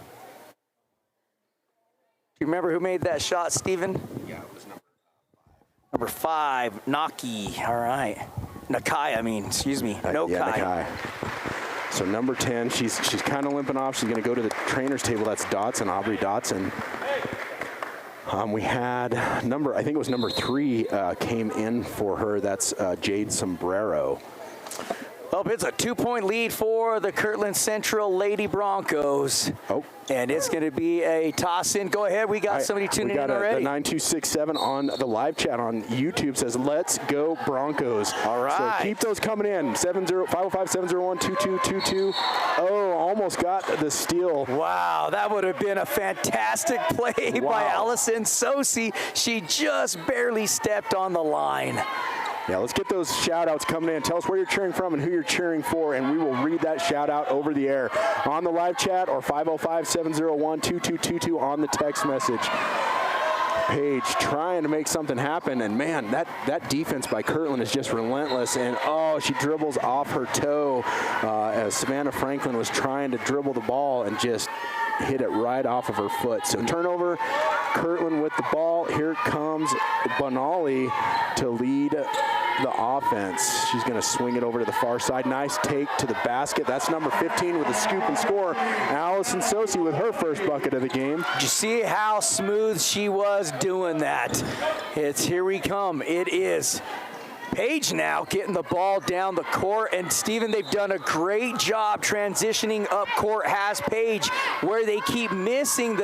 Speaker 1: you remember who made that shot, Stephen?
Speaker 3: Yeah, it was
Speaker 1: number 5, Naki. All right. Nakai, excuse me. No
Speaker 3: yeah,
Speaker 1: Kai.
Speaker 3: So number 10, she's kind of limping off. She's going to go to the trainer's table. That's Aubrey Dotson. We had I think it was number 3 came in for her. That's Jade Sombrero.
Speaker 1: Well, it's a 2-point lead for the Kirtland Central Lady Broncos.
Speaker 3: Oh.
Speaker 1: And it's going to be a toss-in. Go ahead. We got somebody tuning in already.
Speaker 3: The 9267 on the live chat on YouTube says, let's go Broncos.
Speaker 1: All right.
Speaker 3: So keep those coming in. 505-701-2222. Oh, almost got the steal.
Speaker 1: Wow, that would have been a fantastic play by Allison Sosi. She just barely stepped on the line.
Speaker 3: Yeah, let's get those shout-outs coming in. Tell us where you're cheering from and who you're cheering for, and we will read that shout-out over the air on the live chat or 505-701-2222 on the text message. Paige trying to make something happen, and man, that defense by Kirtland is just relentless, and she dribbles off her toe as Savannah Franklin was trying to dribble the ball and just hit it right off of her foot. So turnover, Kirtland with the ball. Here comes Bonali to lead the offense. She's going to swing it over to the far side. Nice take to the basket. That's number 15 with the scoop and score. Allison Sosi with her first bucket of the game.
Speaker 1: Did you see how smooth she was doing that? It's here we come. It is Paige now getting the ball down the court, and Steven, they've done a great job transitioning up court. Has Paige where they keep missing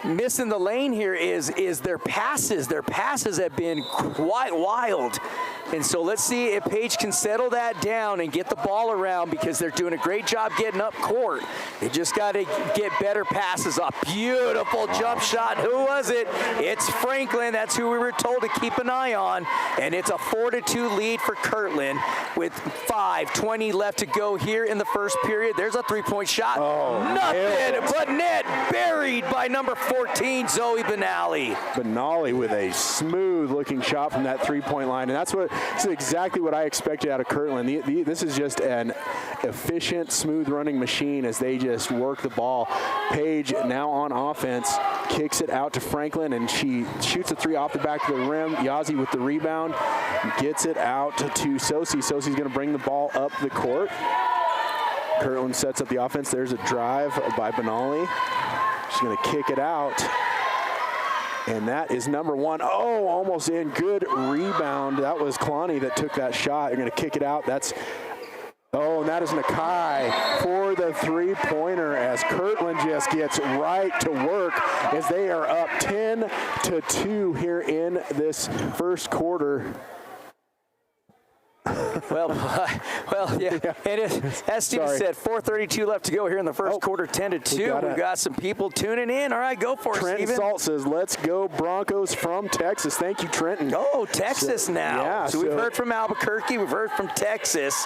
Speaker 1: missing the lane here is their passes. Their passes have been quite wild. And so let's see if Paige can settle that down and get the ball around, because they're doing a great job getting up court. They just got to get better passes off. Beautiful jump shot. Who was it? It's Franklin. That's who we were told to keep an eye on. And it's a 4-2 lead for Kirtland with 5:20 left to go here in the first period. There's a three-point shot. Nothing but net buried by number 14, Zoe Benally.
Speaker 3: Benally with a smooth-looking shot from that three-point line, and that's exactly what I expected out of Kirtland. This is just an efficient, smooth-running machine as they just work the ball. Paige now on offense, kicks it out to Franklin, and she shoots a three off the back of the rim. Yazzie with the rebound, gets it out to Sosi. Sosi's going to bring the ball up the court. Kirtland sets up the offense. There's a drive by Benally. She's going to kick it out. And that is number one. Oh, almost in. Good rebound. That was Kalani that took that shot. They're going to kick it out. And that is Nakai for the three-pointer as Kirtland just gets right to work as they are up 10-2 here in this first quarter.
Speaker 1: Well, yeah. And as Steve said, 4:32 left to go here in the first quarter, 10-2. We've got some people tuning in. All right, go for it,
Speaker 3: Trent
Speaker 1: Steven.
Speaker 3: Salt says, let's go Broncos from Texas. Thank you, Trenton.
Speaker 1: Oh, Texas now.
Speaker 3: Yeah,
Speaker 1: so we've heard from Albuquerque. We've heard from Texas.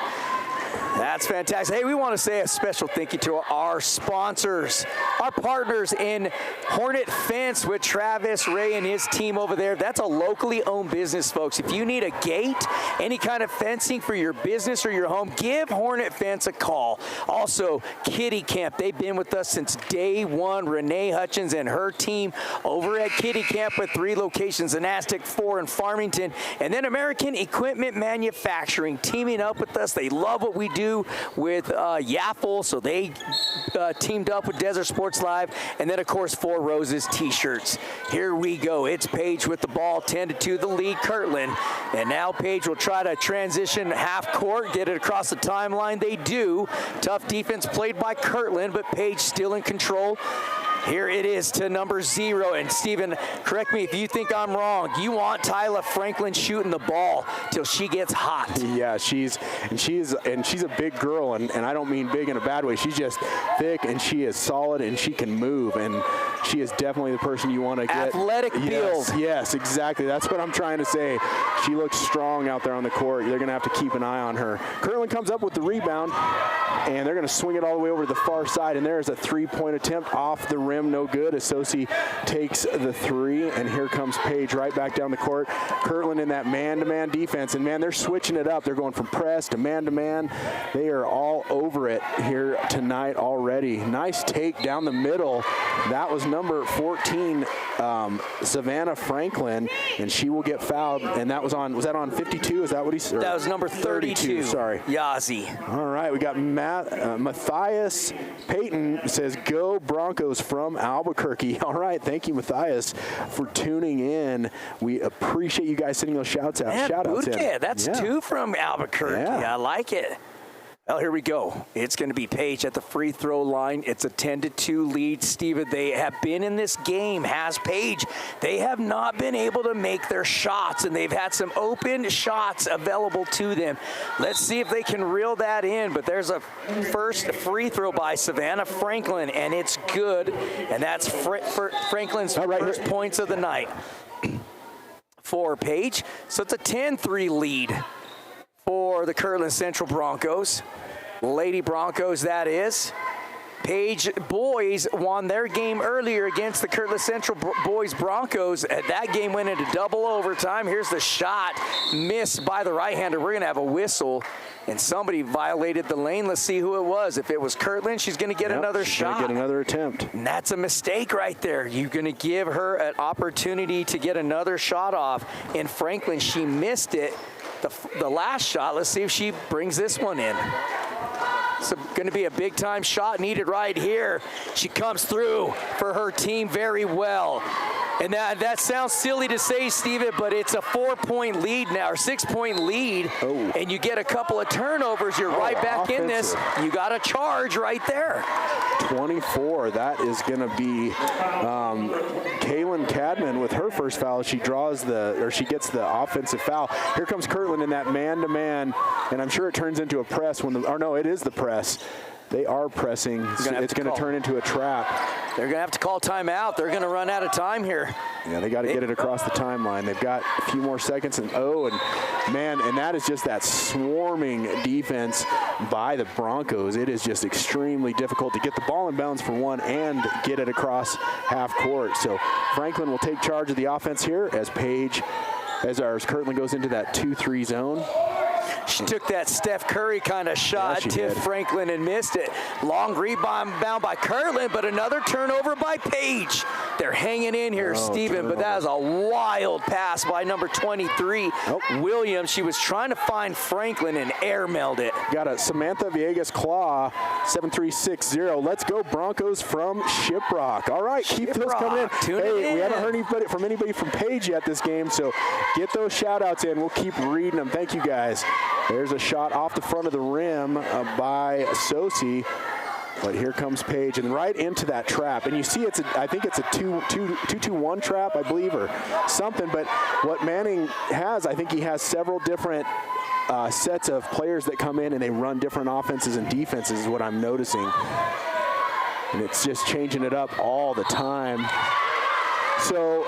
Speaker 1: That's fantastic. Hey, we want to say a special thank you to our sponsors, our partners in Hornet Fence with Travis Ray and his team over there. That's a locally owned business, folks. If you need a gate, any kind of fencing for your business or your home, give Hornet Fence a call. Also, Kitty Camp. They've been with us since day one. Renee Hutchins and her team over at Kitty Camp with 3 locations in Aztec, 4 in Farmington, and then American Equipment Manufacturing teaming up with us. They love what we do with Yaffle, so they teamed up with Desert Sports Live, and then of course 4 Roses t-shirts. Here we go. It's Paige with the ball, 10-2 the lead, Kirtland, and now Paige will try to transition half court, get it across the timeline. They do. Tough defense played by Kirtland, but Paige still in control. Here it is to number 0. And Steven, correct me if you think I'm wrong. You want Tyla Franklin shooting the ball till she gets hot.
Speaker 3: Yeah, she's a big girl, and I don't mean big in a bad way. She's just thick, and she is solid, and she can move, and she is definitely the person you want to get.
Speaker 1: Athletic build.
Speaker 3: Yes, exactly. That's what I'm trying to say. She looks strong out there on the court. They're going to have to keep an eye on her. Kirtland comes up with the rebound, and they're going to swing it all the way over to the far side, and there's a three-point attempt off the rim, no good. Sosi takes the 3, and here comes Paige right back down the court. Kirtland in that man-to-man defense, and man, they're switching it up. They're going from press to man-to-man. They are all over it here tonight already. Nice take down the middle. That was number 14, Savannah Franklin, and she will get fouled. And that was that on 52? Is that what he said?
Speaker 1: That was number 32.
Speaker 3: Sorry.
Speaker 1: Yazzie.
Speaker 3: All right, we got Matthias Payton says, "Go Broncos" from Albuquerque. All right, thank you, Matthias, for tuning in. We appreciate you guys sending those shout-outs in.
Speaker 1: That's 2 from Albuquerque.
Speaker 3: Yeah.
Speaker 1: I like it. Well, here we go. It's going to be Paige at the free throw line. It's a 10-2 lead. Steven, they have been in this game, has Paige. They have not been able to make their shots, and they've had some open shots available to them. Let's see if they can reel that in. But there's a first free throw by Savannah Franklin, and it's good. And that's Franklin's first points of the night for Paige. So it's a 10-3 lead for the Kirtland Central Broncos. Lady Broncos, that is. Paige boys won their game earlier against the Kirtland Central boys Broncos. That game went into double overtime. Here's the shot, missed by the right-hander. We're going to have a whistle, and somebody violated the lane. Let's see who it was. If it was Kirtland, she's going to get another shot.
Speaker 3: Get another attempt.
Speaker 1: And that's a mistake right there. You're going to give her an opportunity to get another shot off. And Franklin, she missed it. The last shot. Let's see if she brings this one in. It's going to be a big-time shot needed right here. She comes through for her team very well. And that sounds silly to say, Steven, but it's a 4-point lead now, or 6-point lead. Oh. And you get a couple of turnovers, you're right back in this. You got a charge right there.
Speaker 3: 24. That is going to be Kaylin Cadman with her first foul. She gets the offensive foul. Here comes Kirtland in that man-to-man, and I'm sure it turns into a press it is the press. They are pressing. It's going to turn into a trap.
Speaker 1: They're going to have to call timeout. They're going to run out of time here.
Speaker 3: Yeah, they got to get it across the timeline. They've got a few more seconds. And that is just that swarming defense by the Broncos. It is just extremely difficult to get the ball in bounds for one and get it across half court. So Franklin will take charge of the offense here as Kirtland goes into that 2-3 zone.
Speaker 1: She took that Steph Curry kind of shot, tipped Franklin and missed it. Long rebound by Kirtland, but another turnover by Paige. They're hanging in here, Steven, but that was a wild pass by number 23, Williams. She was trying to find Franklin and airmailed it.
Speaker 3: Got a Samantha Villegas claw, 7-3-6-0. Let's go Broncos from Shiprock. All right, keep those coming in. We haven't heard from anybody from Paige yet this game, so get those shout-outs in. We'll keep reading them. Thank you, guys. There's a shot off the front of the rim by Sosi. But here comes Paige, and right into that trap. And you see, I think it's a 2-2-1 trap, I believe, or something. But what Manning has, I think he has several different sets of players that come in and they run different offenses and defenses is what I'm noticing. And it's just changing it up all the time. So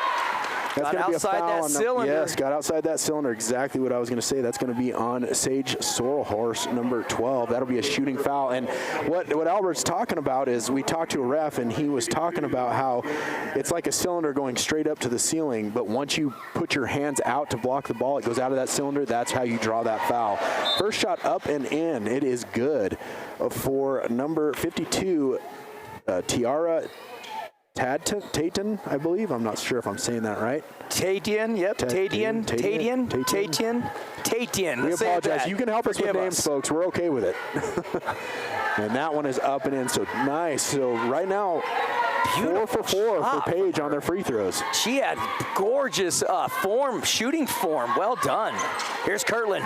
Speaker 3: that's going to be a foul
Speaker 1: that cylinder.
Speaker 3: Yes, got outside that cylinder. Exactly what I was going to say. That's going to be on Sage Sorrelhorse, number 12. That'll be a shooting foul. And what Albert's talking about is we talked to a ref, and he was talking about how it's like a cylinder going straight up to the ceiling, but once you put your hands out to block the ball, it goes out of that cylinder. That's how you draw that foul. First shot up and in. It is good for number 52, Tiara Tatian, I believe. I'm not sure if I'm saying that right.
Speaker 1: Tatian, yep. Tatian.
Speaker 3: We apologize. You can help us with names, folks. We're okay with it. And that one is up and in, so nice. So right now, 4 for 4 for Paige on their free throws.
Speaker 1: She had gorgeous shooting form. Well done. Here's Kirtland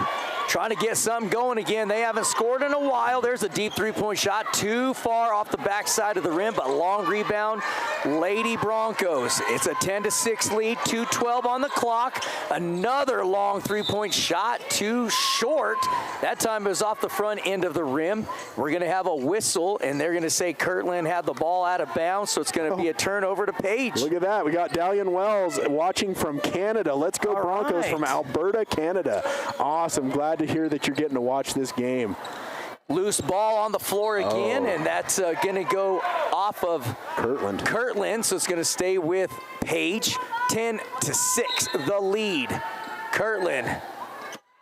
Speaker 1: trying to get something going again. They haven't scored in a while. There's a deep three-point shot. Too far off the backside of the rim, but long rebound. Lady Broncos. It's a 10-6 lead. 2:12 on the clock. Another long three-point shot. Too short. That time it was off the front end of the rim. We're going to have a whistle, and they're going to say Kirtland had the ball out of bounds, so it's going to be a turnover to Paige.
Speaker 3: Look at that. We got Dalian Wells watching from Canada. Let's go Broncos from Alberta, Canada. Awesome. Glad to hear that you're getting to watch this game.
Speaker 1: Loose ball on the floor again, and that's going to go off of Kirtland, so it's going to stay with Paige. 10-6, the lead. Kirtland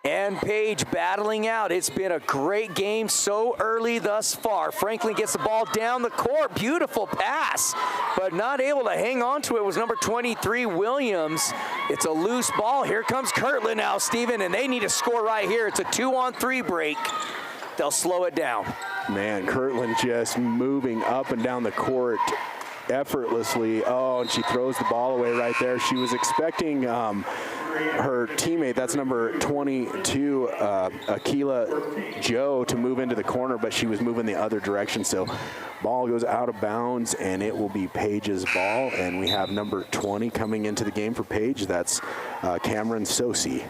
Speaker 1: and Paige battling out. It's been a great game so early thus far. Franklin gets the ball down the court. Beautiful pass, but not able to hang on to it was number 23, Williams. It's a loose ball. Here comes Kirtland now, Steven, and they need to score right here. It's a 2-on-3 break. they'll slow it down.
Speaker 3: Man, Kirtland just moving up and down the court effortlessly. Oh, and she throws the ball away right there. She was expecting her teammate, that's number 22, Akila Joe, to move into the corner, but she was moving the other direction. So ball goes out of bounds, and it will be Paige's ball. And we have number 20 coming into the game for Paige. That's Cameron Sosi.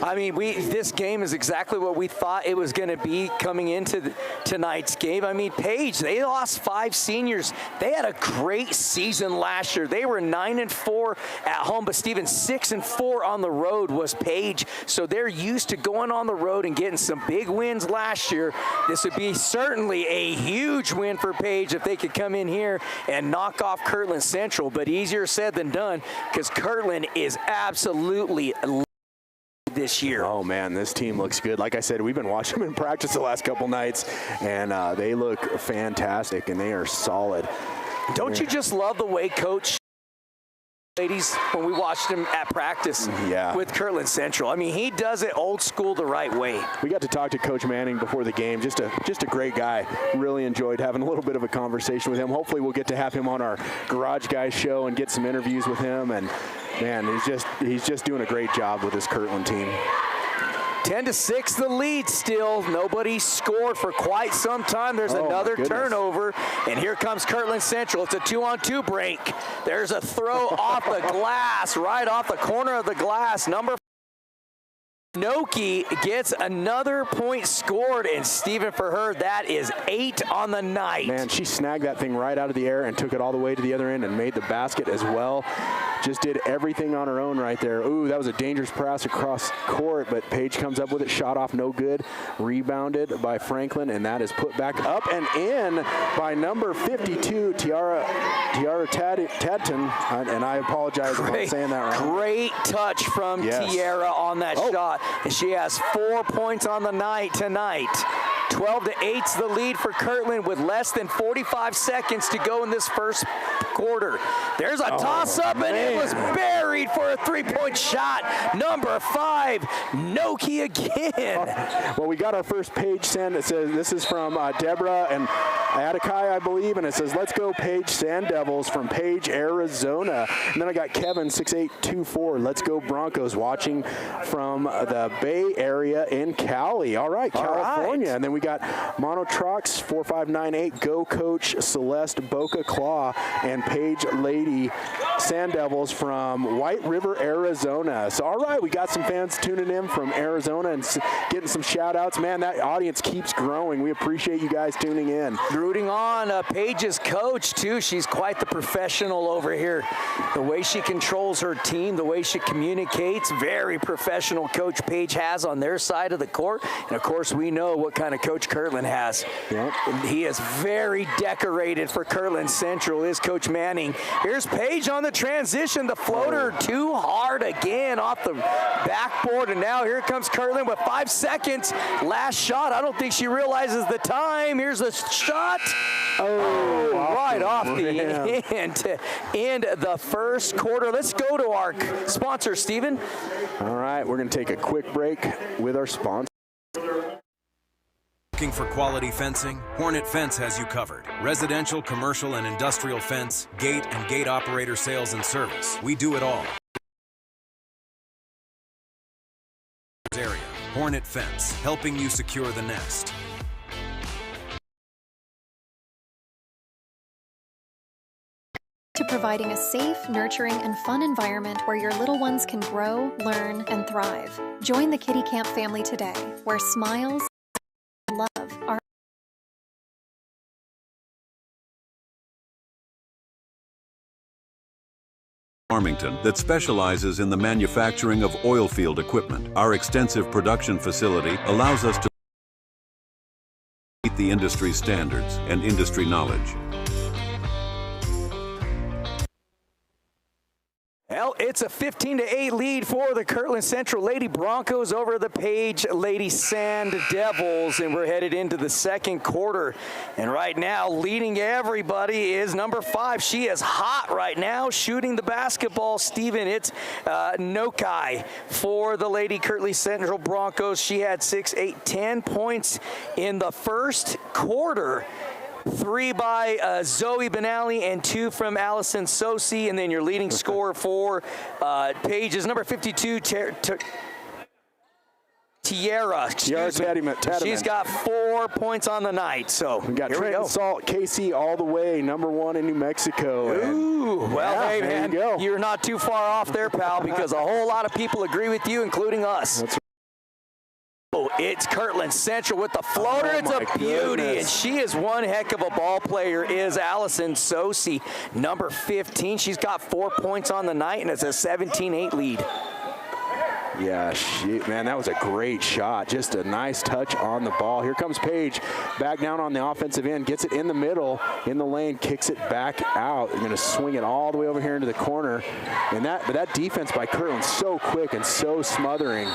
Speaker 1: I mean, this game is exactly what we thought it was going to be coming into tonight's game. I mean, Paige, they lost 5 seniors. They had a great season last year. They were 9-4 at home, but Steven, 6-4 on the road was Paige. So they're used to going on the road and getting some big wins last year. This would be certainly a huge win for Paige if they could come in here and knock off Kirtland Central, but easier said than done because Kirtland is absolutely this year.
Speaker 3: Oh man, this team looks good. Like I said, we've been watching them in practice the last couple nights, and they look fantastic, and they are solid.
Speaker 1: Don't you just love the way Coach ladies when we watched him at practice with Kirtland Central? I mean, he does it old school the right way.
Speaker 3: We got to talk to Coach Manning before the game. Just a great guy. Really enjoyed having a little bit of a conversation with him. Hopefully we'll get to have him on our Garage Guys show and get some interviews with him. And man, he's just doing a great job with this Kirtland team.
Speaker 1: 10-6 the lead still. Nobody scored for quite some time. There's another turnover, and here comes Kirtland Central. It's a 2-on-2 break. There's a throw off the glass, right off the corner of the glass. Number Noki gets another point scored, and Steven, for her, that is 8 on the night.
Speaker 3: Man, she snagged that thing right out of the air and took it all the way to the other end and made the basket as well. Just did everything on her own right there. Ooh, that was a dangerous pass across court, but Paige comes up with it, shot off, no good. Rebounded by Franklin, and that is put back up and in by number 52, Tiara Tadton, and I apologize if I'm saying that wrong.
Speaker 1: Great touch from Tiara on that shot. And she has 4 points on the night tonight. 12-8's the lead for Kirtland with less than 45 seconds to go in this first quarter. There's a toss-up, and it was buried for a 3-point shot. Number 5, Noki again.
Speaker 3: Well, we got our first page send. It says this is from Deborah and Atakai, I believe, and it says, "Let's go Paige Sand Devils" from Paige, Arizona. And then I got Kevin 6824. "Let's go Broncos," watching from the Bay Area in Cali. All right, California. And then we got Monotrox 4598. "Go Coach Celeste Boca Claw," and Paige Lady Sand Devils from White River, Arizona. So all right, we got some fans tuning in from Arizona and getting some shout outs. Man, that audience keeps growing. We appreciate you guys tuning in.
Speaker 1: Rooting on Paige's coach, too. She's quite the professional over here. The way she controls her team, the way she communicates, very professional coach Paige has on their side of the court. And, of course, we know what kind of coach Kirtland has.
Speaker 3: Yep.
Speaker 1: He is very decorated for Kirtland Central, is Coach Manning. Here's Paige on the transition. The floater too hard again off the backboard. And now here comes Kirtland with 5 seconds. Last shot. I don't think she realizes the time. Here's the shot. Right off the end to end the first quarter. Let's go to our sponsor, Steven.
Speaker 3: All right, we're going to take a quick break with our sponsor.
Speaker 4: Looking for quality fencing? Hornet Fence has you covered. Residential, commercial, and industrial fence, gate, and gate operator sales and service. We do it all. Area. Hornet Fence, helping you secure the nest.
Speaker 5: To providing a safe, nurturing, and fun environment where your little ones can grow, learn, and thrive. Join the Kitty Camp family today, where smiles and love are
Speaker 6: Farmington that specializes in the manufacturing of oil field equipment. Our extensive production facility allows us to meet the industry standards and industry knowledge.
Speaker 1: Well, it's a 15-8 lead for the Kirtland Central Lady Broncos over the Page Lady Sand Devils, and we're headed into the second quarter. And right now, leading everybody is number 5. She is hot right now, shooting the basketball. Steven, it's Nokai for the Lady Kirtland Central Broncos. She had 6, 8, 10 points in the first quarter. 3 by Zoe Benally and 2 from Allison Sosi. And then your leading scorer for Page is number 52, Tiara. She's got 4 points on the night. So
Speaker 3: we got Trenton Salt, KC all the way, number 1 in New Mexico.
Speaker 1: Ooh, well, yeah, hey, man, you're not too far off there, pal, because a whole lot of people agree with you, including us. That's It's Kirtland Central with the floater. It's a beauty, and she is one heck of a ball player, is Allison Sosi, number 15. She's got 4 points on the night, and it's a 17-8 lead.
Speaker 3: Yeah, man, that was a great shot. Just a nice touch on the ball. Here comes Paige back down on the offensive end, gets it in the middle, in the lane, kicks it back out. They're going to swing it all the way over here into the corner. And that defense by Kirtland so quick and so smothering.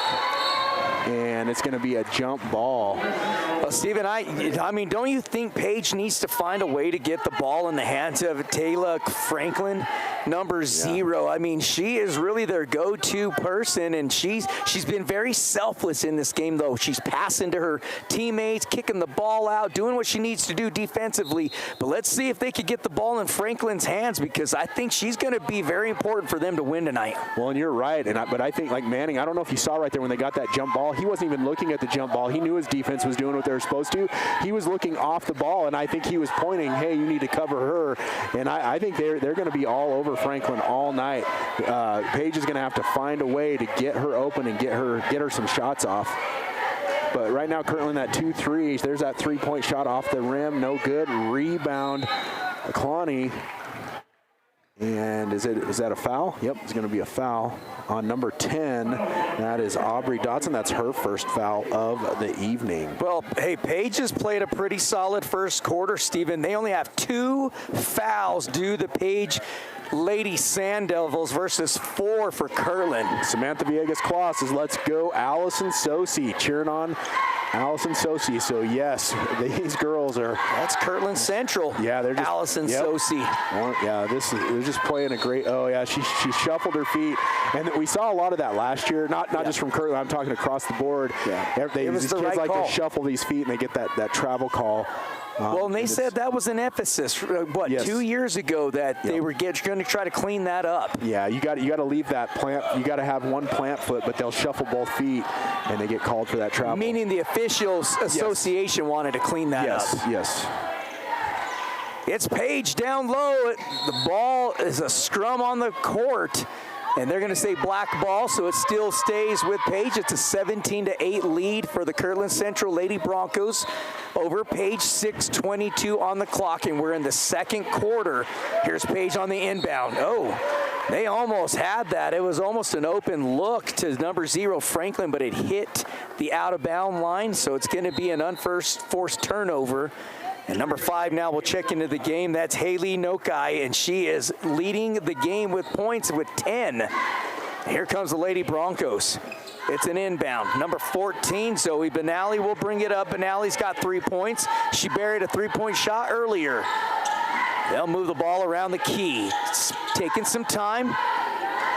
Speaker 3: And it's going to be a jump ball.
Speaker 1: Well, Steven, I mean, don't you think Paige needs to find a way to get the ball in the hands of Taylor Franklin, number 0? I mean, she is really their go-to person, and she's been very selfless in this game, though. She's passing to her teammates, kicking the ball out, doing what she needs to do defensively. But let's see if they could get the ball in Franklin's hands, because I think she's going to be very important for them to win tonight.
Speaker 3: Well, and you're right, but I think, like Manning, I don't know if you saw right there when they got that jump ball, he wasn't even looking at the jump ball. He knew his defense was doing what they were supposed to. He was looking off the ball, and I think he was pointing, hey, you need to cover her. And I think they're going to be all over Franklin all night. Paige is going to have to find a way to get her open and get her some shots off. But right now, Kirtland, that 2-3, there's that 3-point shot off the rim, no good. Rebound, Cloney. And is that a foul? Yep, it's going to be a foul on number 10. That is Aubrey Dotson. That's her first foul of the evening.
Speaker 1: Well, hey, Paige has played a pretty solid first quarter, Steven. They only have 2 fouls due to Page Lady Sand Devils versus 4 for Kirtland.
Speaker 3: Samantha Villegas-Claus says, let's go Allison Sosi, cheering on Allison Sosi. So yes, these girls are.
Speaker 1: That's Kirtland Central.
Speaker 3: Yeah, they're just
Speaker 1: Allison Sosi.
Speaker 3: Yeah, they're just playing a great. Oh yeah, she shuffled her feet, and we saw a lot of that last year. Not just from Kirtland. I'm talking across the board. Yeah, these kids like to shuffle these feet, and they get that travel call.
Speaker 1: Well, and they said that was an emphasis, 2 years ago, that they were going to try to clean that up.
Speaker 3: Yeah, you got to leave that plant. You got to have one plant foot, but they'll shuffle both feet, and they get called for that travel.
Speaker 1: Meaning the officials association wanted to clean that up.
Speaker 3: Yes.
Speaker 1: It's Paige down low. The ball is a scrum on the court. And they're going to say black ball, so it still stays with Page. It's a 17-8 lead for the Kirtland Central Lady Broncos over Page. 6:22 on the clock, and we're in the second quarter. Here's Page on the inbound. Oh, they almost had that. It was almost an open look to number 0, Franklin, but it hit the out-of-bound line, so it's going to be an unforced turnover. And number 5 now will check into the game. That's Haley Nokai, and she is leading the game with points with 10. Here comes the Lady Broncos. It's an inbound. Number 14, Zoe Benally will bring it up. Benally's got 3 points. She buried a 3-point shot earlier. They'll move the ball around the key. It's taking some time,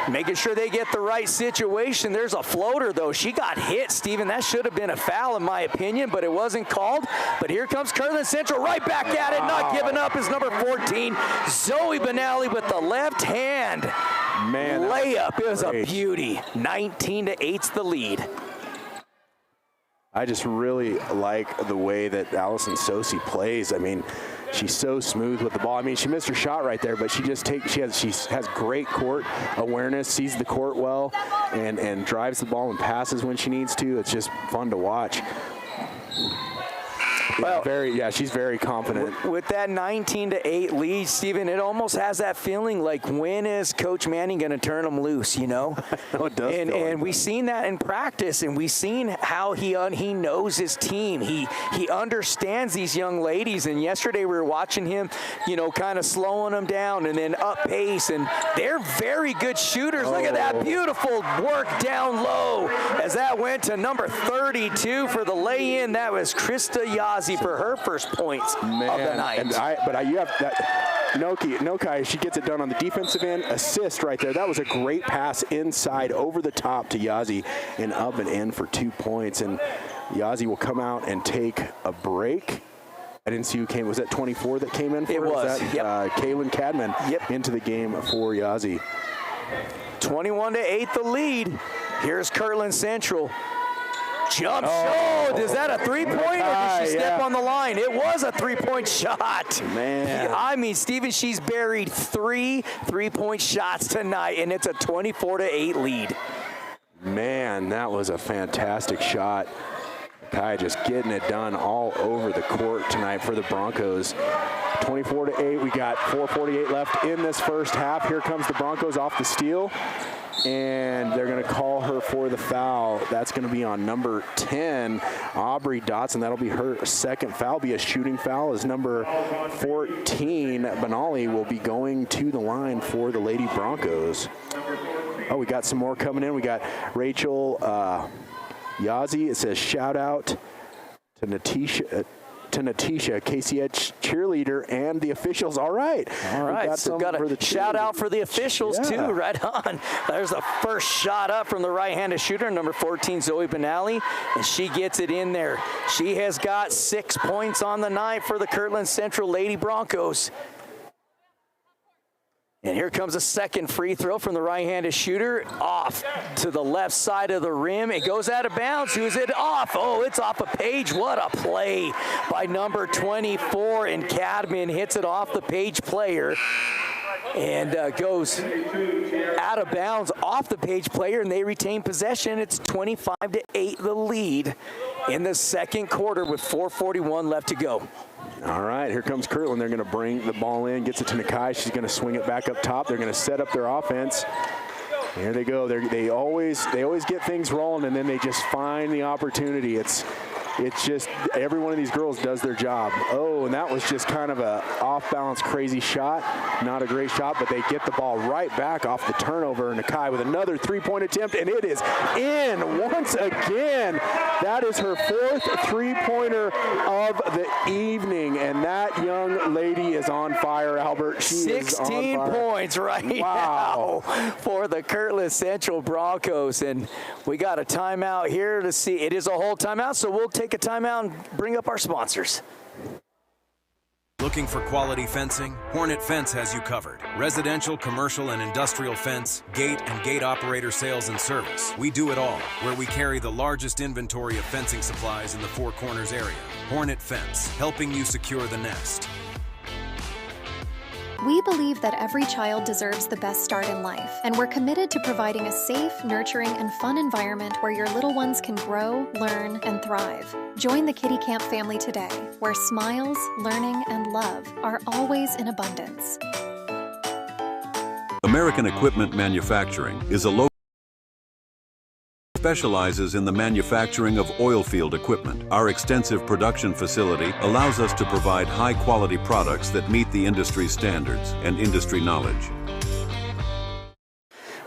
Speaker 1: making sure they get the right situation. There's a floater, though. She got hit, Steven. That should have been a foul, in my opinion, but it wasn't called. But here comes Kirtland Central right back at it. Not giving up is number 14, Zoe Benally with the left hand.
Speaker 3: Man,
Speaker 1: layup. It was a beauty. 19-8's the lead.
Speaker 3: I just really like the way that Allison Sosi plays. I mean, she's so smooth with the ball. I mean, she missed her shot right there, but she has great court awareness, sees the court well, and drives the ball and passes when she needs to. It's just fun to watch. Well, she's very confident.
Speaker 1: With that 19-8 lead, Steven, it almost has that feeling like, when is Coach Manning going to turn them loose, you know?
Speaker 3: It does.
Speaker 1: And we've seen that in practice, and we've seen how he knows his team. He understands these young ladies, and yesterday we were watching him, you know, kind of slowing them down and then up pace, and they're very good shooters. Look at that beautiful work down low as that went to number 32 for the lay-in. That was Krista Yazzie for her first points of the night.
Speaker 3: But you have that Nokai, she gets it done on the defensive end. Assist right there. That was a great pass inside over the top to Yazzie and up and in for 2 points. And Yazzie will come out and take a break. I didn't see who came. Was that 24 that came in for
Speaker 1: it?
Speaker 3: It
Speaker 1: was.
Speaker 3: Kaylin Cadman into the game for Yazzie.
Speaker 1: 21-8 the lead. Here's Kirtland Central. Jump shot. Is that a three-pointer or did she step on the line? It was a three-point shot.
Speaker 3: Man.
Speaker 1: I mean, Steven, she's buried 3 3-point shots tonight, and it's a 24-8 lead.
Speaker 3: Man, that was a fantastic shot. Kai just getting it done all over the court tonight for the Broncos. 24-8. We got 4:48 left in this first half. Here comes the Broncos off the steal, and they're going to call her for the foul. That's going to be on number 10, Aubrey Dotson. That'll be her second foul. Be a shooting foul as number 14, Benali, will be going to the line for the Lady Broncos. Oh, we got some more coming in. We got Rachel Yazzie. It says shout out to Natisha, KCH cheerleader, and the officials. All right.
Speaker 1: So got a shout out for the officials too. Right on. There's the first shot up from the right-handed shooter, number 14, Zoe Benali, and she gets it in there. She has got 6 points on the night for the Kirtland Central Lady Broncos. And here comes a second free throw from the right-handed shooter, off to the left side of the rim. It goes out of bounds. Who is it off? Oh, it's off a Page. What a play by number 24, and Cadman hits it off the Page player and goes out of bounds off the Page player, and they retain possession. It's 25-8 the lead in the second quarter with 4:41 left to go.
Speaker 3: All right, here comes Kirtland. They're going to bring the ball in, gets it to Nakai. She's going to swing it back up top. They're going to set up their offense. Here they go. They always get things rolling, and then they just find the opportunity. It's just every one of these girls does their job. Oh, and that was just kind of a off-balance, crazy shot. Not a great shot, but they get the ball right back off the turnover. Nakai with another three-point attempt, and it is in once again. That is her fourth three-pointer of the evening, and that young lady is on fire, Albert. She
Speaker 1: 16 points now for the Kirtland Central Broncos, and we got a timeout here to see. It is a whole timeout, so we'll take a timeout and bring up our sponsors.
Speaker 4: Looking for quality fencing? Hornet Fence has you covered. Residential, commercial, and industrial fence, gate, and gate operator sales and service. We do it all, where we carry the largest inventory of fencing supplies in the Four Corners area. Hornet Fence, helping you secure the nest.
Speaker 5: We believe that every child deserves the best start in life, and we're committed to providing a safe, nurturing, and fun environment where your little ones can grow, learn, and thrive. Join the Kitty Camp family today, where smiles, learning, and love are always in abundance.
Speaker 6: American Equipment Manufacturing is a local specializes in the manufacturing of oil field equipment. Our extensive production facility allows us to provide high-quality products that meet the industry standards and industry knowledge.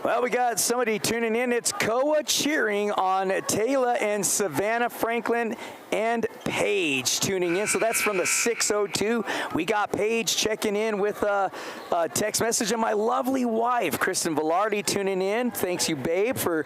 Speaker 1: Well, we got somebody tuning in. It's Koa cheering on Taylor and Savannah Franklin and Paige tuning in. So that's from the 602. We got Paige checking in with a text message, and my lovely wife, Kristen Velarde, tuning in. Thanks you, babe, for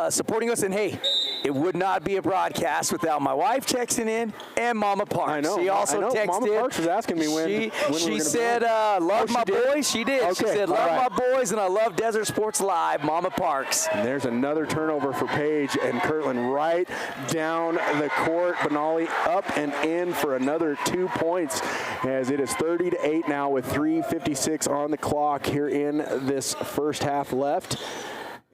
Speaker 1: supporting us. And hey, it would not be a broadcast without my wife texting in and Mama Parks.
Speaker 3: I know.
Speaker 1: She also texted.
Speaker 3: Mama Parks was asking me when
Speaker 1: she said, love my boys. She did.
Speaker 3: Okay,
Speaker 1: she said, love my boys, and I love Desert Sports Live, Mama Parks.
Speaker 3: And there's another turnover for Paige, and Kirtland right down the court. Benali up and in for another 2 points, as it is 30-8 now with 3:56 on the clock here in this first half left.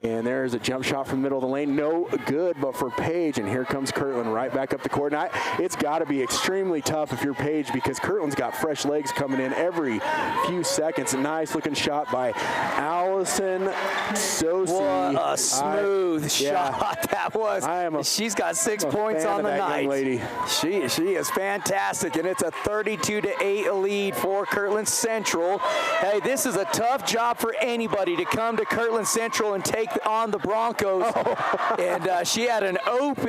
Speaker 3: And there's a jump shot from the middle of the lane. No good, but for Paige. And here comes Kirtland right back up the court. Now, it's got to be extremely tough if you're Paige, because Kirtland's got fresh legs coming in every few seconds. A nice looking shot by Allison Sosi.
Speaker 1: What a smooth shot that was. She's got 6 points on the night.
Speaker 3: Lady.
Speaker 1: She is fantastic, and it's a 32-8 lead for Kirtland Central. Hey, this is a tough job for anybody to come to Kirtland Central and take on the Broncos. And she had an open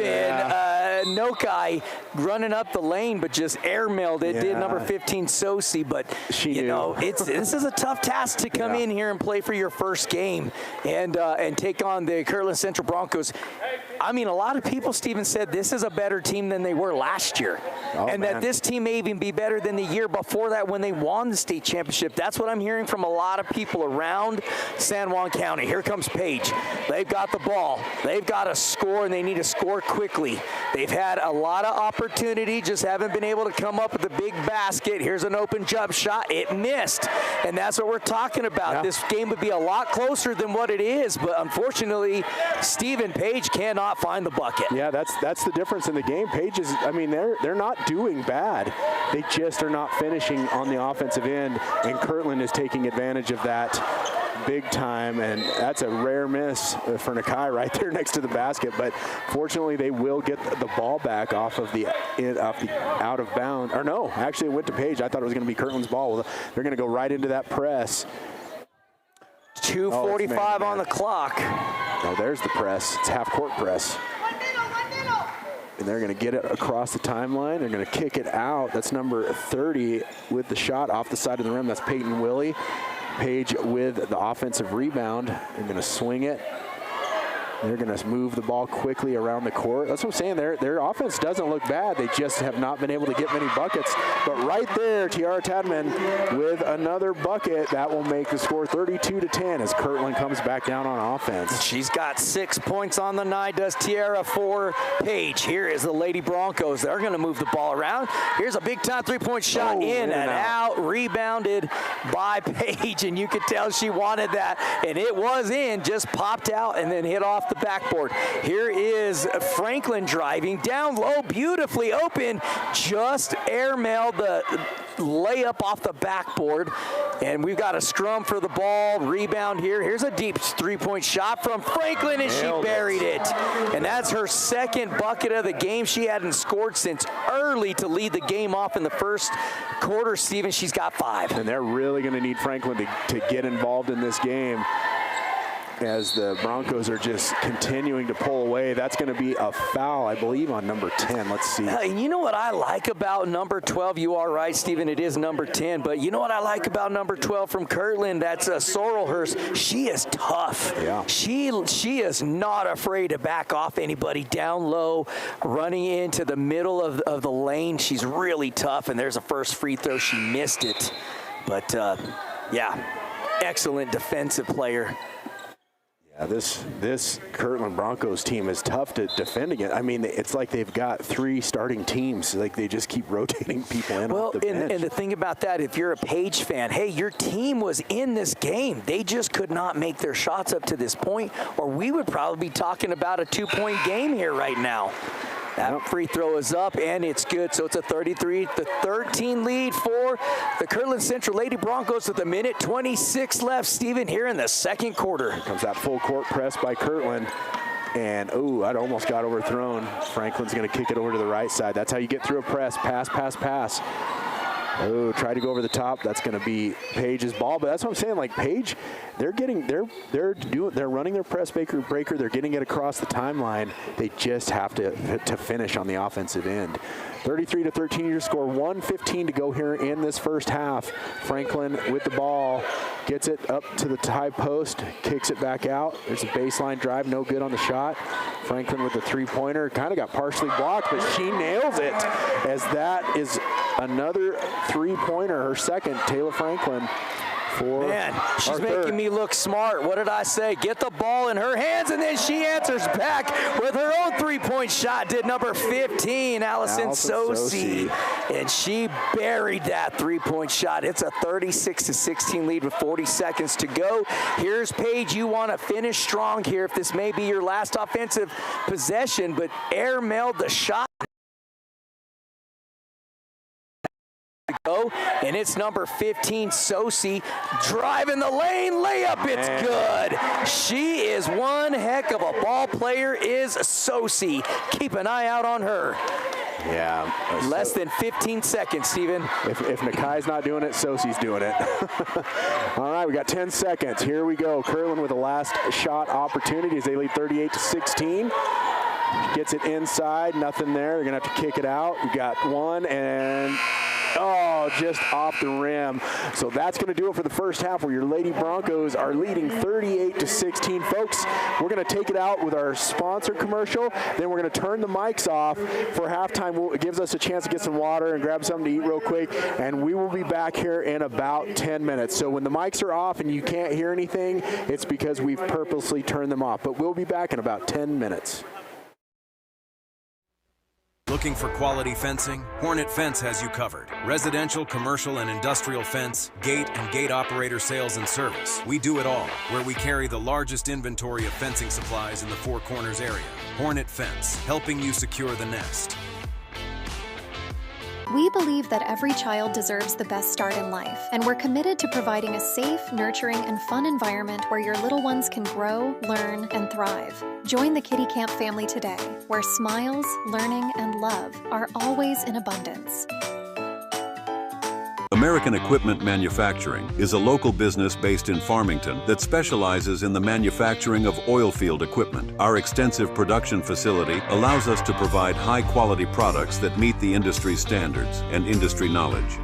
Speaker 1: Nokai running up the lane, but just airmailed it. Did number 15 Sosi, but you know, this is a tough task to come in here and play for your first game and take on the Kirtland Central Broncos. I mean, a lot of people, Steven, said this is a better team than they were last year, that this team may even be better than the year before that when they won the state championship. That's what I'm hearing from a lot of people around San Juan County. Here comes Paige. They've got the ball. They've got to score, and they need to score quickly. They've had a lot of opportunity, just haven't been able to come up with a big basket. Here's an open jump shot. It missed, and that's what we're talking about. This game would be a lot closer than what it is, but unfortunately, Steven, Paige cannot find the bucket.
Speaker 3: Yeah, that's the difference in the game. Paige is, I mean, they're not doing bad. They just are not finishing on the offensive end, and Kirtland is taking advantage of that big time, and that's a rare miss for Nakai right there next to the basket. But fortunately, they will get the ball back off the out of bounds. Or no, actually it went to Paige. I thought it was going to be Kirtland's ball. They're going to go right into that press.
Speaker 1: 2:45 on the clock.
Speaker 3: Oh, there's the press. It's half court press. And they're going to get it across the timeline. They're going to kick it out. That's number 30 with the shot off the side of the rim. That's Peyton Willie. Paige with the offensive rebound. They're going to swing it. They're going to move the ball quickly around the court. That's what I'm saying. Their offense doesn't look bad. They just have not been able to get many buckets. But right there, Tiara Tadman with another bucket. That will make the score 32-10 as Kirtland comes back down on offense.
Speaker 1: She's got 6 points on the night, does Tiara for Paige. Here is the Lady Broncos. They're going to move the ball around. Here's a big-time three-point shot in and out, rebounded by Paige, and you could tell she wanted that, and it was in, just popped out and then hit off the backboard. Here is Franklin driving down low, beautifully open, just airmailed the layup off the backboard, and we've got a scrum for the ball. Rebound here. Here's a deep three-point shot from Franklin, and she buried it. And that's her second bucket of the game. She hadn't scored since early to lead the game off in the first quarter. Steven, she's got 5.
Speaker 3: And they're really going to need Franklin to get involved in this game, as the Broncos are just continuing to pull away. That's going to be a foul, I believe, on number 10. Let's see.
Speaker 1: And you know what I like about number 12? You are right, Steven, it is number 10. But you know what I like about number 12 from Kirtland? That's Sorrelhurst. She is tough.
Speaker 3: Yeah.
Speaker 1: She is not afraid to back off anybody down low, running into the middle of the lane. She's really tough, and there's a first free throw. She missed it. But, yeah, excellent defensive player.
Speaker 3: Yeah, this Kirtland Broncos team is tough to defend against. I mean, it's like they've got 3 starting teams. Like, they just keep rotating people in off the bench.
Speaker 1: And the thing about that, if you're a Paige fan, hey, your team was in this game. They just could not make their shots up to this point, or we would probably be talking about a 2-point game here right now. That free throw is up, and it's good. So it's a 33-13 lead for the Kirtland Central Lady Broncos with 1:26 left. Steven, here in the second quarter.
Speaker 3: Here comes that full court press by Kirtland. And, it almost got overthrown. Franklin's going to kick it over to the right side. That's how you get through a press. Pass, pass, pass. Try to go over the top. That's going to be Paige's ball. But that's what I'm saying. Like, Paige, they're running their press breaker. They're getting it across the timeline. They just have to finish on the offensive end. 33-13 your score. 1:15 to go here in this first half. Franklin with the ball, gets it up to the high post, kicks it back out. There's a baseline drive, no good on the shot. Franklin with the three-pointer, kind of got partially blocked, but she nails it, as that is another three-pointer, her second. Taylor Franklin
Speaker 1: Man, she's making me look smart. What did I say? Get the ball in her hands, and then she answers back with her own three-point shot. Did number 15, Allison Sosi. And she buried that three-point shot. It's a 36-16 lead with 40 seconds to go. Here's Paige. You want to finish strong here if this may be your last offensive possession, but air-mailed the shot. And it's number 15, Sosi, driving the lane, layup, it's good. She is one heck of a ball player, is Sosi. Keep an eye out on her.
Speaker 3: Yeah.
Speaker 1: Less than 15 seconds, Steven.
Speaker 3: If Nakai's not doing it, Sosi's doing it. All right, we got 10 seconds. Here we go. Kirtland with the last shot opportunity as they lead 38-16. Gets it inside, nothing there. They're going to have to kick it out. We got one, and just off the rim. So that's going to do it for the first half, where your Lady Broncos are leading 38-16. Folks, we're going to take it out with our sponsor commercial. Then we're going to turn the mics off for halftime. It gives us a chance to get some water and grab something to eat real quick. And we will be back here in about 10 minutes. So when the mics are off and you can't hear anything, it's because we've purposely turned them off. But we'll be back in about 10 minutes.
Speaker 4: Looking for quality fencing? Hornet Fence has you covered. Residential, commercial, and industrial fence, gate, and gate operator sales and service. We do it all, where we carry the largest inventory of fencing supplies in the Four Corners area. Hornet Fence, helping you secure the nest.
Speaker 5: We believe that every child deserves the best start in life, and we're committed to providing a safe, nurturing, and fun environment where your little ones can grow, learn, and thrive. Join the Kitty Camp family today, where smiles, learning, and love are always in abundance.
Speaker 6: American Equipment Manufacturing is a local business based in Farmington that specializes in the manufacturing of oil field equipment. Our extensive production facility allows us to provide high-quality products that meet the industry standards and industry knowledge.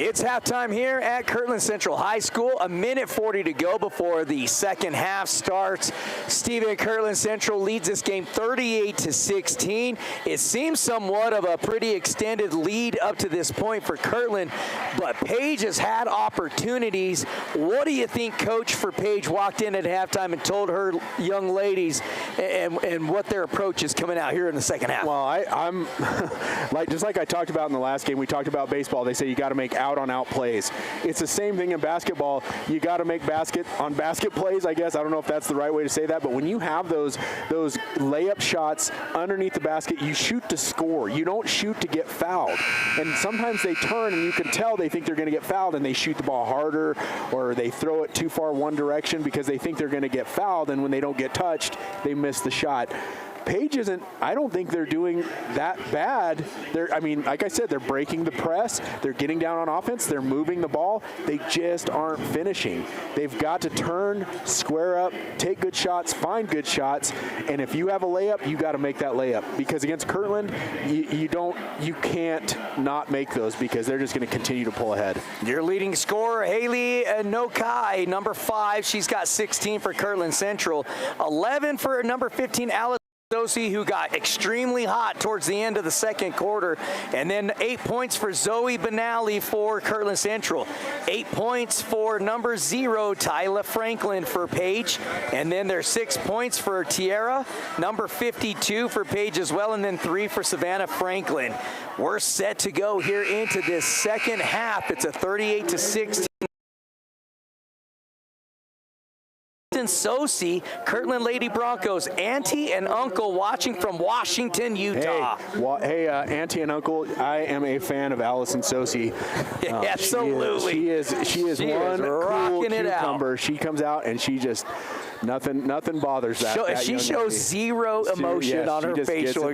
Speaker 1: It's halftime here at Kirtland Central High School. 1:40 to go before the second half starts. Stephen, Kirtland Central leads this game 38-16. It seems somewhat of a pretty extended lead up to this point for Kirtland, but Page has had opportunities. What do you think Coach for Page walked in at halftime and told her young ladies and what their approach is coming out here in the second half?
Speaker 3: Well, I'm just like I talked about in the last game, we talked about baseball. They say you got to make out-on-out plays. It's the same thing in basketball. You got to make basket plays, I guess. I don't know if that's the right way to say that, but when you have those layup shots underneath the basket, you shoot to score. You don't shoot to get fouled. And sometimes they turn and you can tell they think they're going to get fouled and they shoot the ball harder, or they throw it too far one direction because they think they're going to get fouled, and when they don't get touched, they miss the shot. Page isn't, I don't think they're doing that bad. Like I said, they're breaking the press. They're getting down on offense. They're moving the ball. They just aren't finishing. They've got to turn, square up, take good shots, find good shots. And if you have a layup, you got to make that layup. Because against Kirtland, you can't not make those because they're just going to continue to pull ahead.
Speaker 1: Your leading scorer, Haley Nokai, number 5. She's got 16 for Kirtland Central. 11 for number 15, Alice Sosi, who got extremely hot towards the end of the second quarter. And then 8 points for Zoe Benally for Kirtland Central. 8 points for number 0, Tyla Franklin for Page. And then there's 6 points for Tierra, number 52 for Page as well, and then 3 for Savannah Franklin. We're set to go here into this second half. It's a 38-16. Sosi, Kirtland Lady Broncos, auntie and uncle watching from Washington, Utah.
Speaker 3: Hey, auntie and uncle, I am a fan of Allison Sosi.
Speaker 1: Absolutely.
Speaker 3: She is one cool cucumber. She comes out and she just nothing bothers that.
Speaker 1: She shows zero emotion on her facial.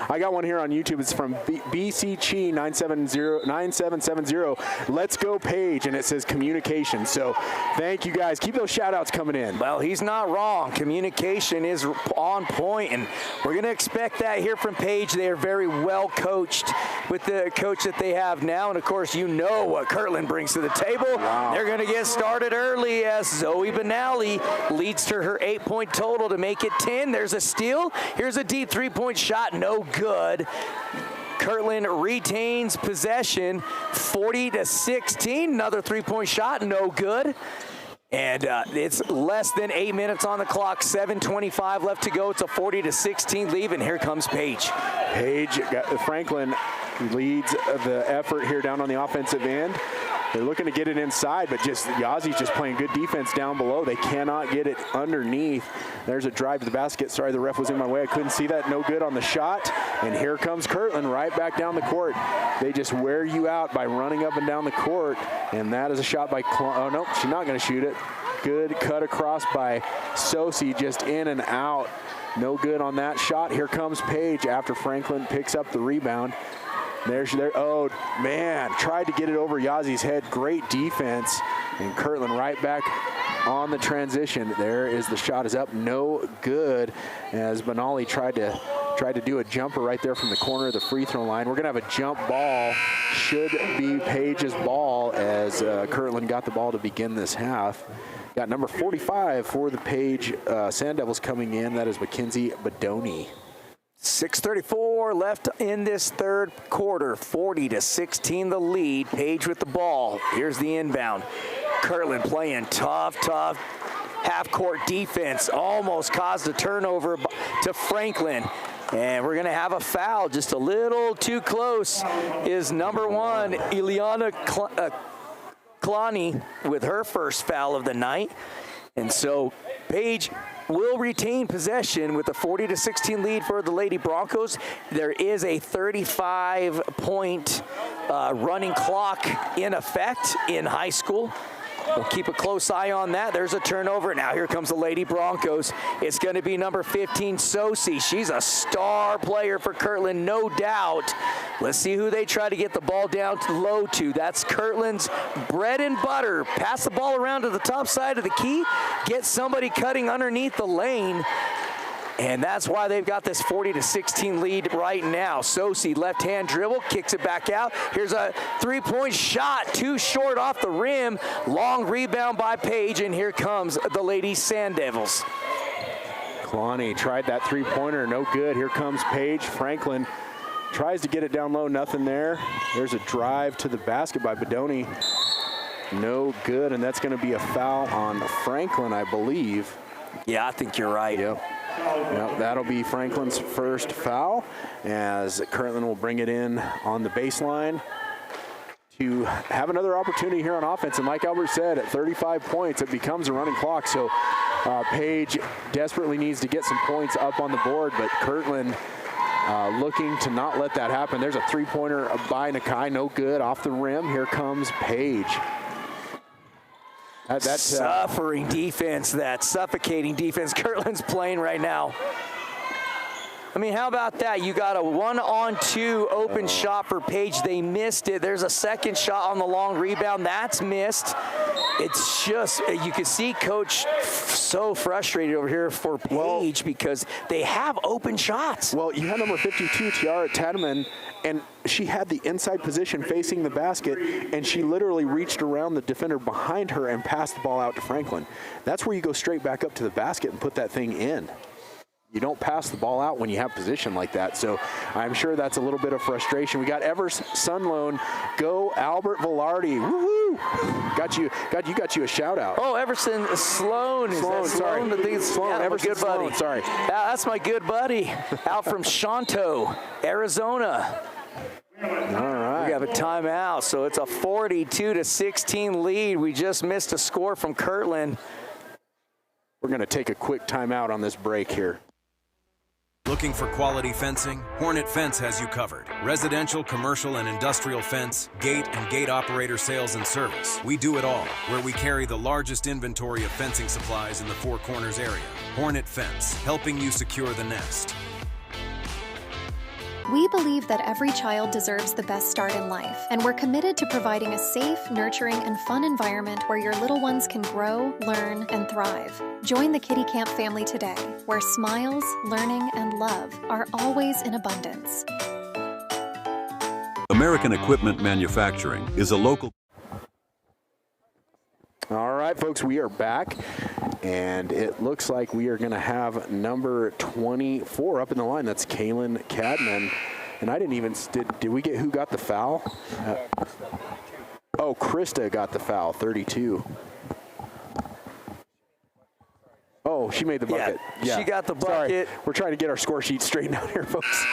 Speaker 3: I got one here on YouTube. It's from BCC 9770. Let's go Page, and it says communication. So thank you guys. Keep those shout outs coming in.
Speaker 1: Well, he's not wrong. Communication is on point, and we're going to expect that here from Page. They are very well coached with the coach that they have now, and of course you know what Kirtland brings to the table. Wow. They're going to get started early as Zoe Benally leads to her 8-point total to make it 10. There's a steal. Here's a deep 3-point shot. No good. Kirtland retains possession, 40-16. Another 3-point shot. No good. And it's less than 8 minutes on the clock, 7:25 left to go. It's a 40-16 lead, and here comes Page.
Speaker 3: Franklin leads the effort here down on the offensive end. They're looking to get it inside, but Yazi's just playing good defense down below. They cannot get it underneath. There's a drive to the basket. Sorry, the ref was in my way. I couldn't see that. No good on the shot. And here comes Kirtland right back down the court. They just wear you out by running up and down the court. And that is a shot by oh, no, she's not going to shoot it. Good cut across by Sosi, just in and out. No good on that shot. Here comes Page after Franklin picks up the rebound. There. Oh, man. Tried to get it over Yazi's head. Great defense. And Kirtland right back on the transition. There is the shot is up. No good as Benally tried to do a jumper right there from the corner of the free throw line. We're going to have a jump ball. Should be Page's ball as Kirtland got the ball to begin this half. Got number 45 for the Page Sand Devils coming in. That is Mackenzie Bedoni.
Speaker 1: 6:34 left in this third quarter. 40-16 the lead. Page with the ball. Here's the inbound. Kirtland playing tough half-court defense. Almost caused a turnover to Franklin. And we're going to have a foul just a little too close. Is number 1, Ileana Kalani, with her first foul of the night. And so Page will retain possession with a 40-16 lead for the Lady Broncos. There is a 35-point running clock in effect in high school. We'll keep a close eye on that. There's a turnover. Now here comes the Lady Broncos. It's going to be number 15, Sosi. She's a star player for Kirtland, no doubt. Let's see who they try to get the ball down low to. That's Kirtland's bread and butter. Pass the ball around to the top side of the key. Get somebody cutting underneath the lane. And that's why they've got this 40-16 lead right now. Sosi, left-hand dribble, kicks it back out. Here's a three-point shot, too short off the rim. Long rebound by Page, and here comes the Lady Sand Devils.
Speaker 3: Kalani tried that three-pointer, no good. Here comes Paige. Franklin tries to get it down low, nothing there. There's a drive to the basket by Bedoni. No good, and that's going to be a foul on Franklin, I believe.
Speaker 1: Yeah, I think you're right.
Speaker 3: Yep, that'll be Franklin's first foul, as Kirtland will bring it in on the baseline to have another opportunity here on offense. And like Albert said, at 35 points, it becomes a running clock. So Page desperately needs to get some points up on the board, but Kirtland looking to not let that happen. There's a three-pointer by Nakai, no good, off the rim. Here comes Page.
Speaker 1: Suffering defense, that suffocating defense Kirtland's playing right now. I mean, how about that? You got a 1-on-2 open shot for Page. They missed it. There's a second shot on the long rebound. That's missed. It's just, you can see Coach so frustrated over here for Page because they have open shots.
Speaker 3: Well, you have number 52, Tiara Tadman, and she had the inside position facing the basket, and she literally reached around the defender behind her and passed the ball out to Franklin. That's where you go straight back up to the basket and put that thing in. You don't pass the ball out when you have position like that. So I'm sure that's a little bit of frustration. We got Evers Sunloan. Go Albert Velarde. Woohoo! Got you a shout out.
Speaker 1: Oh, Everson Sloan.
Speaker 3: Sloan, sorry.
Speaker 1: Sloan,
Speaker 3: Everson
Speaker 1: good buddy.
Speaker 3: Sloan, sorry.
Speaker 1: That's my good buddy out from Shanto, Arizona.
Speaker 3: All right.
Speaker 1: We have a timeout, so it's a 42-16 lead. We just missed a score from Kirtland.
Speaker 3: We're going to take a quick timeout on this break here.
Speaker 4: Looking for quality fencing? Hornet Fence has you covered. Residential, commercial, and industrial fence, gate, and gate operator sales and service. We do it all, where we carry the largest inventory of fencing supplies in the Four Corners area. Hornet Fence, helping you secure the nest.
Speaker 5: We believe that every child deserves the best start in life, and we're committed to providing a safe, nurturing, and fun environment where your little ones can grow, learn, and thrive. Join the Kitty Camp family today, where smiles, learning, and love are always in abundance.
Speaker 6: American Equipment Manufacturing is a local.
Speaker 3: All right, folks, we are back, and it looks like we are going to have number 24 up in the line. That's Kaylin Cadman. And I didn't even, did we get who got the foul? Oh, Krista got the foul, 32. Oh, she made the bucket.
Speaker 1: Yeah, she got the bucket.
Speaker 3: Sorry. We're trying to get our score sheet straightened out here, folks.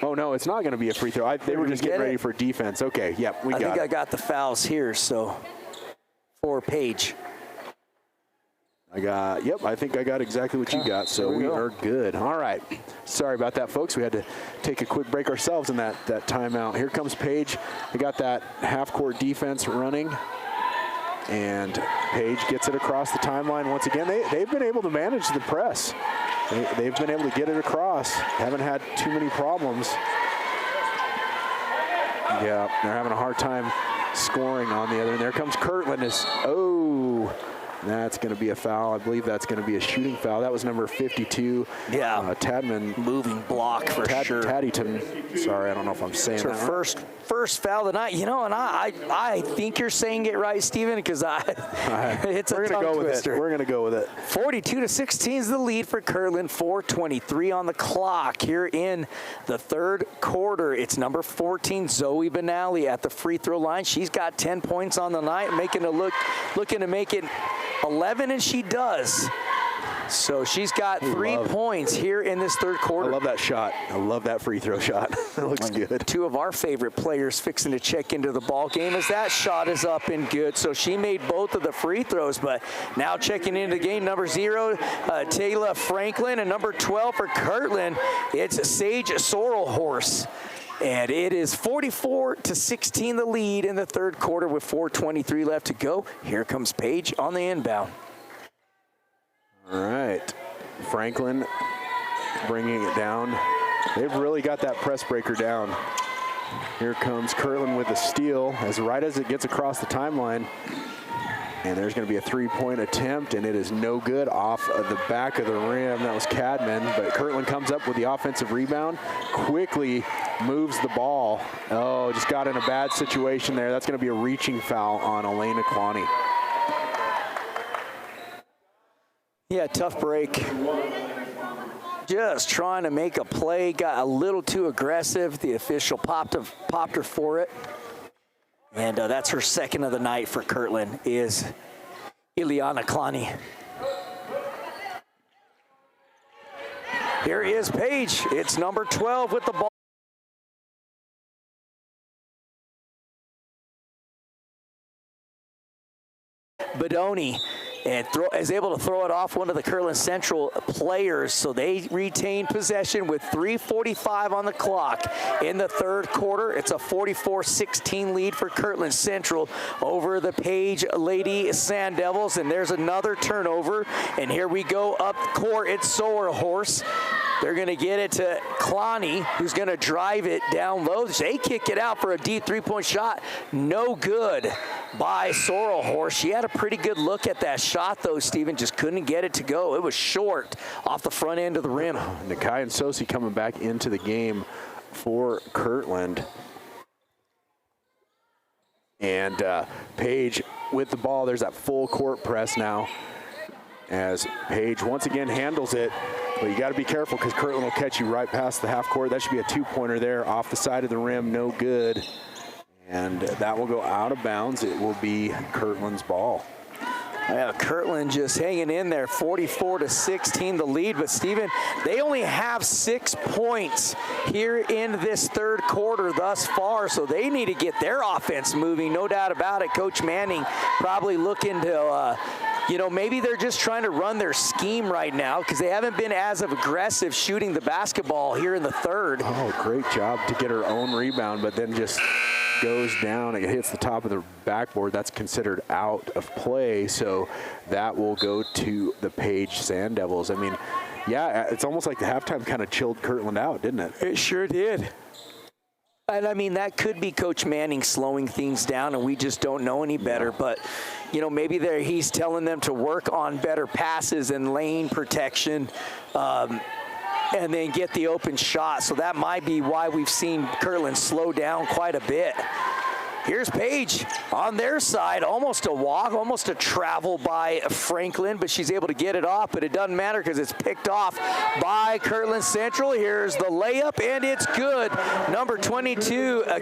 Speaker 3: Oh, no, it's not going to be a free throw. They were just getting ready for defense. Okay, yep, we got it.
Speaker 1: I think I got the fouls here, so for Page.
Speaker 3: I think I got exactly what you got, so we are good. All right. Sorry about that, folks. We had to take a quick break ourselves in that timeout. Here comes Page. They got that half-court defense running, and Page gets it across the timeline once again. They've been able to manage the press. They've been able to get it across. Haven't had too many problems. Yeah, they're having a hard time scoring on the other end. There comes Kirtland. That's going to be a foul. I believe that's going to be a shooting foul. That was number 52.
Speaker 1: Yeah.
Speaker 3: Tadman.
Speaker 1: Moving block for sure.
Speaker 3: Taddyton. Sorry, I don't know if I'm saying that.
Speaker 1: First foul of the night. You know, and I think you're saying it right, Steven, because it's a tongue twister.
Speaker 3: We're going to go with it.
Speaker 1: 42-16 is the lead for Kirtland. 4:23 on the clock here in the third quarter. It's number 14, Zoe Benally at the free throw line. She's got 10 points on the night, looking to make it 11, and she does. So she's got 3 points here in this third quarter.
Speaker 3: I love that shot. I love that free throw shot. That looks good.
Speaker 1: Two of our favorite players fixing to check into the ball game as that shot is up and good. So she made both of the free throws, but now checking into the game, number 0, Taylor Franklin, and number 12 for Kirtland, it's Sage Sorrelhorse. And it is 44-16 the lead in the third quarter with 4:23 left to go. Here comes Page on the inbound.
Speaker 3: All right. Franklin bringing it down. They've really got that press breaker down. Here comes Kirtland with a steal right as it gets across the timeline. And there's going to be a three-point attempt, and it is no good off of the back of the rim. That was Cadman, but Kirtland comes up with the offensive rebound, quickly moves the ball. Oh, just got in a bad situation there. That's going to be a reaching foul on Elena Kwani.
Speaker 1: Yeah, tough break. Just trying to make a play, got a little too aggressive. The official popped her for it. And that's her second of the night for Kirtland, is Ileana Klani. Here is Paige. It's number 12 with the ball. Bedoni, and is able to throw it off one of the Kirtland Central players, so they retain possession with 3:45 on the clock in the third quarter. It's a 44-16 lead for Kirtland Central over the Page Lady Sand Devils, and there's another turnover, and here we go up court. It's Sowerhorse. They're going to get it to Klani, who's going to drive it down low. They kick it out for a deep three-point shot. No good by Sowerhorse. She had a pretty good look at that shot, though, Steven. Just couldn't get it to go. It was short off the front end of the rim.
Speaker 3: Nakai and Sosi coming back into the game for Kirtland. And Page with the ball. There's that full court press now as Page once again handles it. But you got to be careful because Kirtland will catch you right past the half court. That should be a two-pointer there off the side of the rim. No good. And that will go out of bounds. It will be Kirtland's ball.
Speaker 1: Yeah, Kirtland just hanging in there, 44-16 the lead. But, Steven, they only have 6 points here in this third quarter thus far, so they need to get their offense moving, no doubt about it. Coach Manning probably looking to, maybe they're just trying to run their scheme right now because they haven't been as aggressive shooting the basketball here in the third.
Speaker 3: Oh, great job to get her own rebound, but then just goes down. It hits the top of the backboard. That's considered out of play, so that will go to the Page Sand Devils. I mean, yeah, it's almost like the halftime kind of chilled Kirtland out, didn't it?
Speaker 1: It sure did. And, I mean, that could be Coach Manning slowing things down, and we just don't know any better. But, maybe he's telling them to work on better passes and lane protection, and then get the open shot. So that might be why we've seen Kirtland slow down quite a bit. Here's Page on their side, almost a walk, almost a travel by Franklin, but she's able to get it off, but it doesn't matter because it's picked off by Kirtland Central. Here's the layup, and it's good. Number 22, I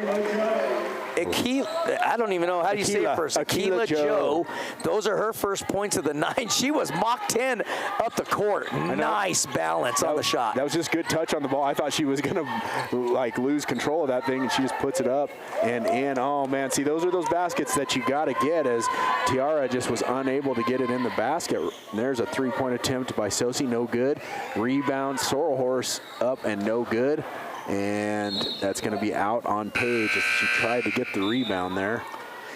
Speaker 1: don't even know how you say it first. Akila Joe. Those are her first points of the night. She was Mach 10 up the court. Nice balance on the shot.
Speaker 3: That was just good touch on the ball. I thought she was going to lose control of that thing, and she just puts it up and in. Oh, man. See, those are those baskets that you got to get, as Tiara just was unable to get it in the basket. There's a three-point attempt by Sosi. No good. Rebound. Sowerhorse up and no good. And that's going to be out on Page as she tried to get the rebound there.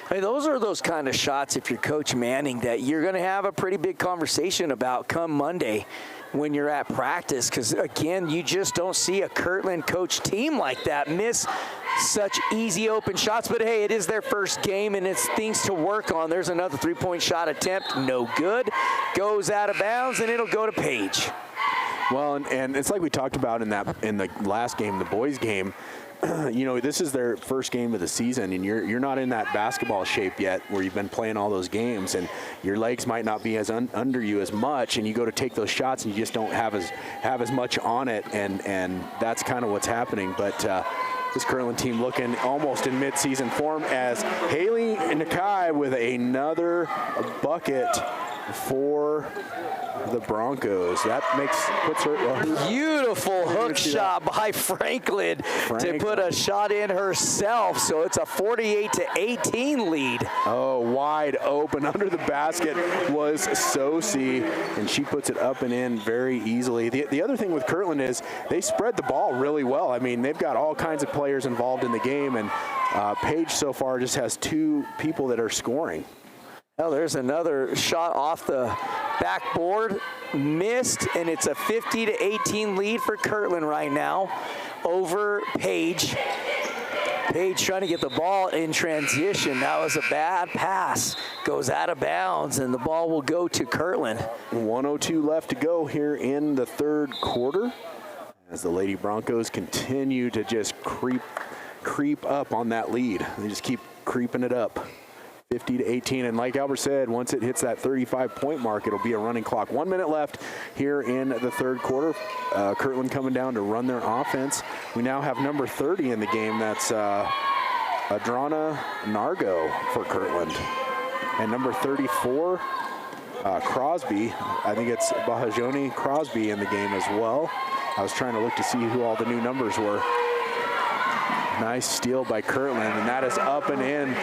Speaker 1: Hey, those are those kind of shots, if you're Coach Manning, that you're going to have a pretty big conversation about come Monday when you're at practice. Because, again, you just don't see a Kirtland coach team like that miss such easy open shots. But, hey, it is their first game, and it's things to work on. There's another three-point shot attempt. No good. Goes out of bounds, and it'll go to Page.
Speaker 3: Well, and it's like we talked about in the last game, the boys' game. This is their first game of the season, and you're not in that basketball shape yet where you've been playing all those games, and your legs might not be as under you as much, and you go to take those shots and you just don't have as much on it, and that's kind of what's happening. But this Kirtland team looking almost in mid-season form as Haley Nakai with another bucket for the Broncos. That puts her
Speaker 1: beautiful hook shot by Franklin to put a shot in herself. So it's a 48-18 lead.
Speaker 3: Oh, wide open under the basket was Sosi, and she puts it up and in very easily. The other thing with Kirtland is they spread the ball really well. I mean, they've got all kinds of players involved in the game, and Page so far just has two people that are scoring.
Speaker 1: Oh, there's another shot off the backboard, missed, and it's a 50-18 lead for Kirtland right now over Page. Page trying to get the ball in transition. That was a bad pass. Goes out of bounds, and the ball will go to Kirtland.
Speaker 3: 1:02 left to go here in the third quarter, as the Lady Broncos continue to just creep up on that lead. They just keep creeping it up. 50-18, and like Albert said, once it hits that 35-point mark, it'll be a running clock. 1 minute left here in the third quarter. Kirtland coming down to run their offense. We now have number 30 in the game. That's Adrana Nargo for Kirtland. And number 34, Crosby. I think it's Bahajoni Crosby in the game as well. I was trying to look to see who all the new numbers were. Nice steal by Kirtland, and that is up and in.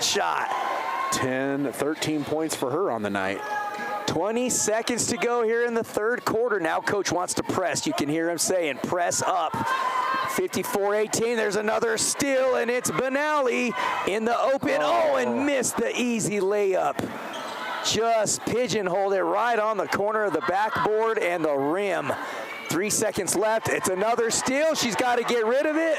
Speaker 1: Shot.
Speaker 3: 13 points for her on the night.
Speaker 1: 20 seconds to go here in the third quarter. Now coach wants to press. You can hear him saying, press up. 54-18, there's another steal, and it's Benally in the open. Oh, and missed the easy layup. Just pigeonholed it right on the corner of the backboard and the rim. 3 seconds left. It's another steal. She's got to get rid of it.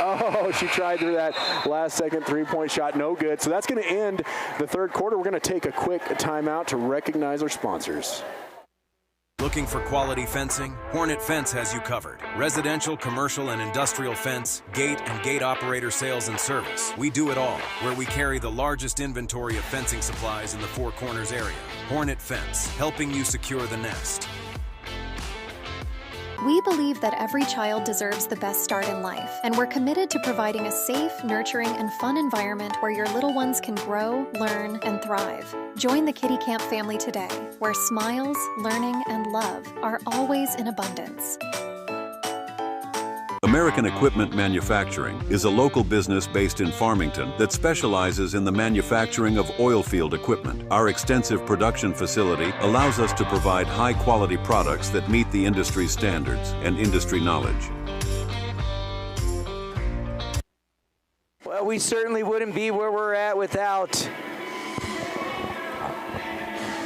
Speaker 3: Oh, she tried through that last second three-point shot, no good. So that's going to end the third quarter. We're going to take a quick timeout to recognize our sponsors.
Speaker 4: Looking for quality fencing? Hornet Fence has you covered. Residential, commercial, and industrial fence, gate, and gate operator sales and service. We do it all, where we carry the largest inventory of fencing supplies in the Four Corners area. Hornet Fence, helping you secure the nest.
Speaker 5: We believe that every child deserves the best start in life, and we're committed to providing a safe, nurturing, and fun environment where your little ones can grow, learn, and thrive. Join the Kitty Camp family today, where smiles, learning, and love are always in abundance.
Speaker 6: American Equipment Manufacturing is a local business based in Farmington that specializes in the manufacturing of oil field equipment. Our extensive production facility allows us to provide high-quality products that meet the industry standards and industry knowledge.
Speaker 1: Well, we certainly wouldn't be where we're at without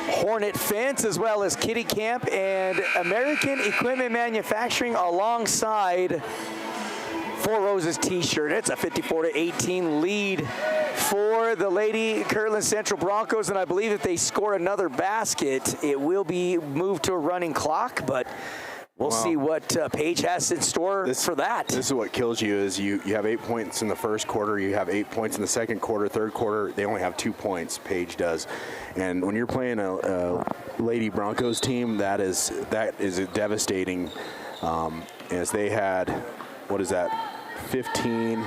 Speaker 1: Hornet Fence, as well as Kitty Camp and American Equipment Manufacturing alongside Four Roses t-shirt. It's a 54-18 lead for the Lady Kirtland Central Broncos, and I believe if they score another basket, it will be moved to a running clock, but we'll see what Page has in store for that.
Speaker 3: This is what kills you is you have 8 points in the first quarter, you have 8 points in the second quarter, third quarter, they only have 2 points, Page does. And when you're playing a Lady Broncos team, that is devastating, as they had, what is that, 15,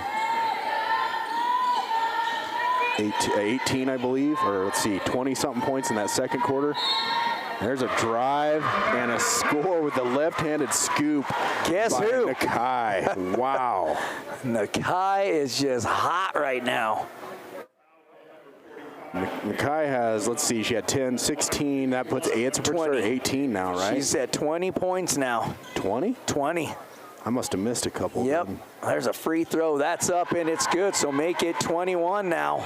Speaker 3: 18, I believe, or let's see, 20-something points in that second quarter. There's a drive and a score with the left-handed scoop.
Speaker 1: Guess who?
Speaker 3: Nakai. Wow.
Speaker 1: Nakai is just hot right now.
Speaker 3: Nakai has, let's see, she had 10, 16. That puts it's 18 now, right?
Speaker 1: She's at 20 points now.
Speaker 3: 20?
Speaker 1: 20.
Speaker 3: I must have missed a couple.
Speaker 1: Yep. There's a free throw. That's up, and it's good. So make it 21 now.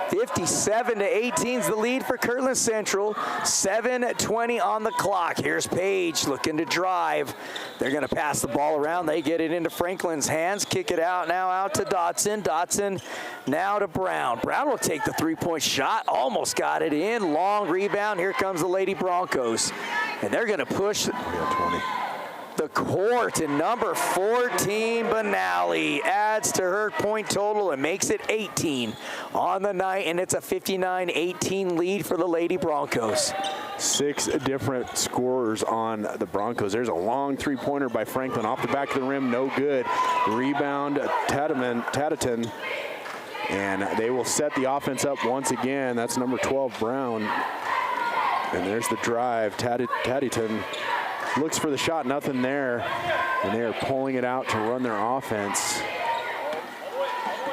Speaker 1: 57-18 is the lead for Kirtland Central. 7:20 on the clock. Here's Page looking to drive. They're going to pass the ball around. They get it into Franklin's hands. Kick it out now out to Dotson. Dotson now to Brown. Brown will take the three-point shot. Almost got it in. Long rebound. Here comes the Lady Broncos. And they're going to push
Speaker 3: 20.
Speaker 1: the court, and number 14, Benally, adds to her point total and makes it 18 on the night, and it's a 59-18 lead for the Lady Broncos.
Speaker 3: 6 different scorers on the Broncos. There's a long three-pointer by Franklin off the back of the rim, no good. Rebound, Tataton, and they will set the offense up once again. That's number 12, Brown. And there's the drive. Tataton looks for the shot, nothing there, and they are pulling it out to run their offense.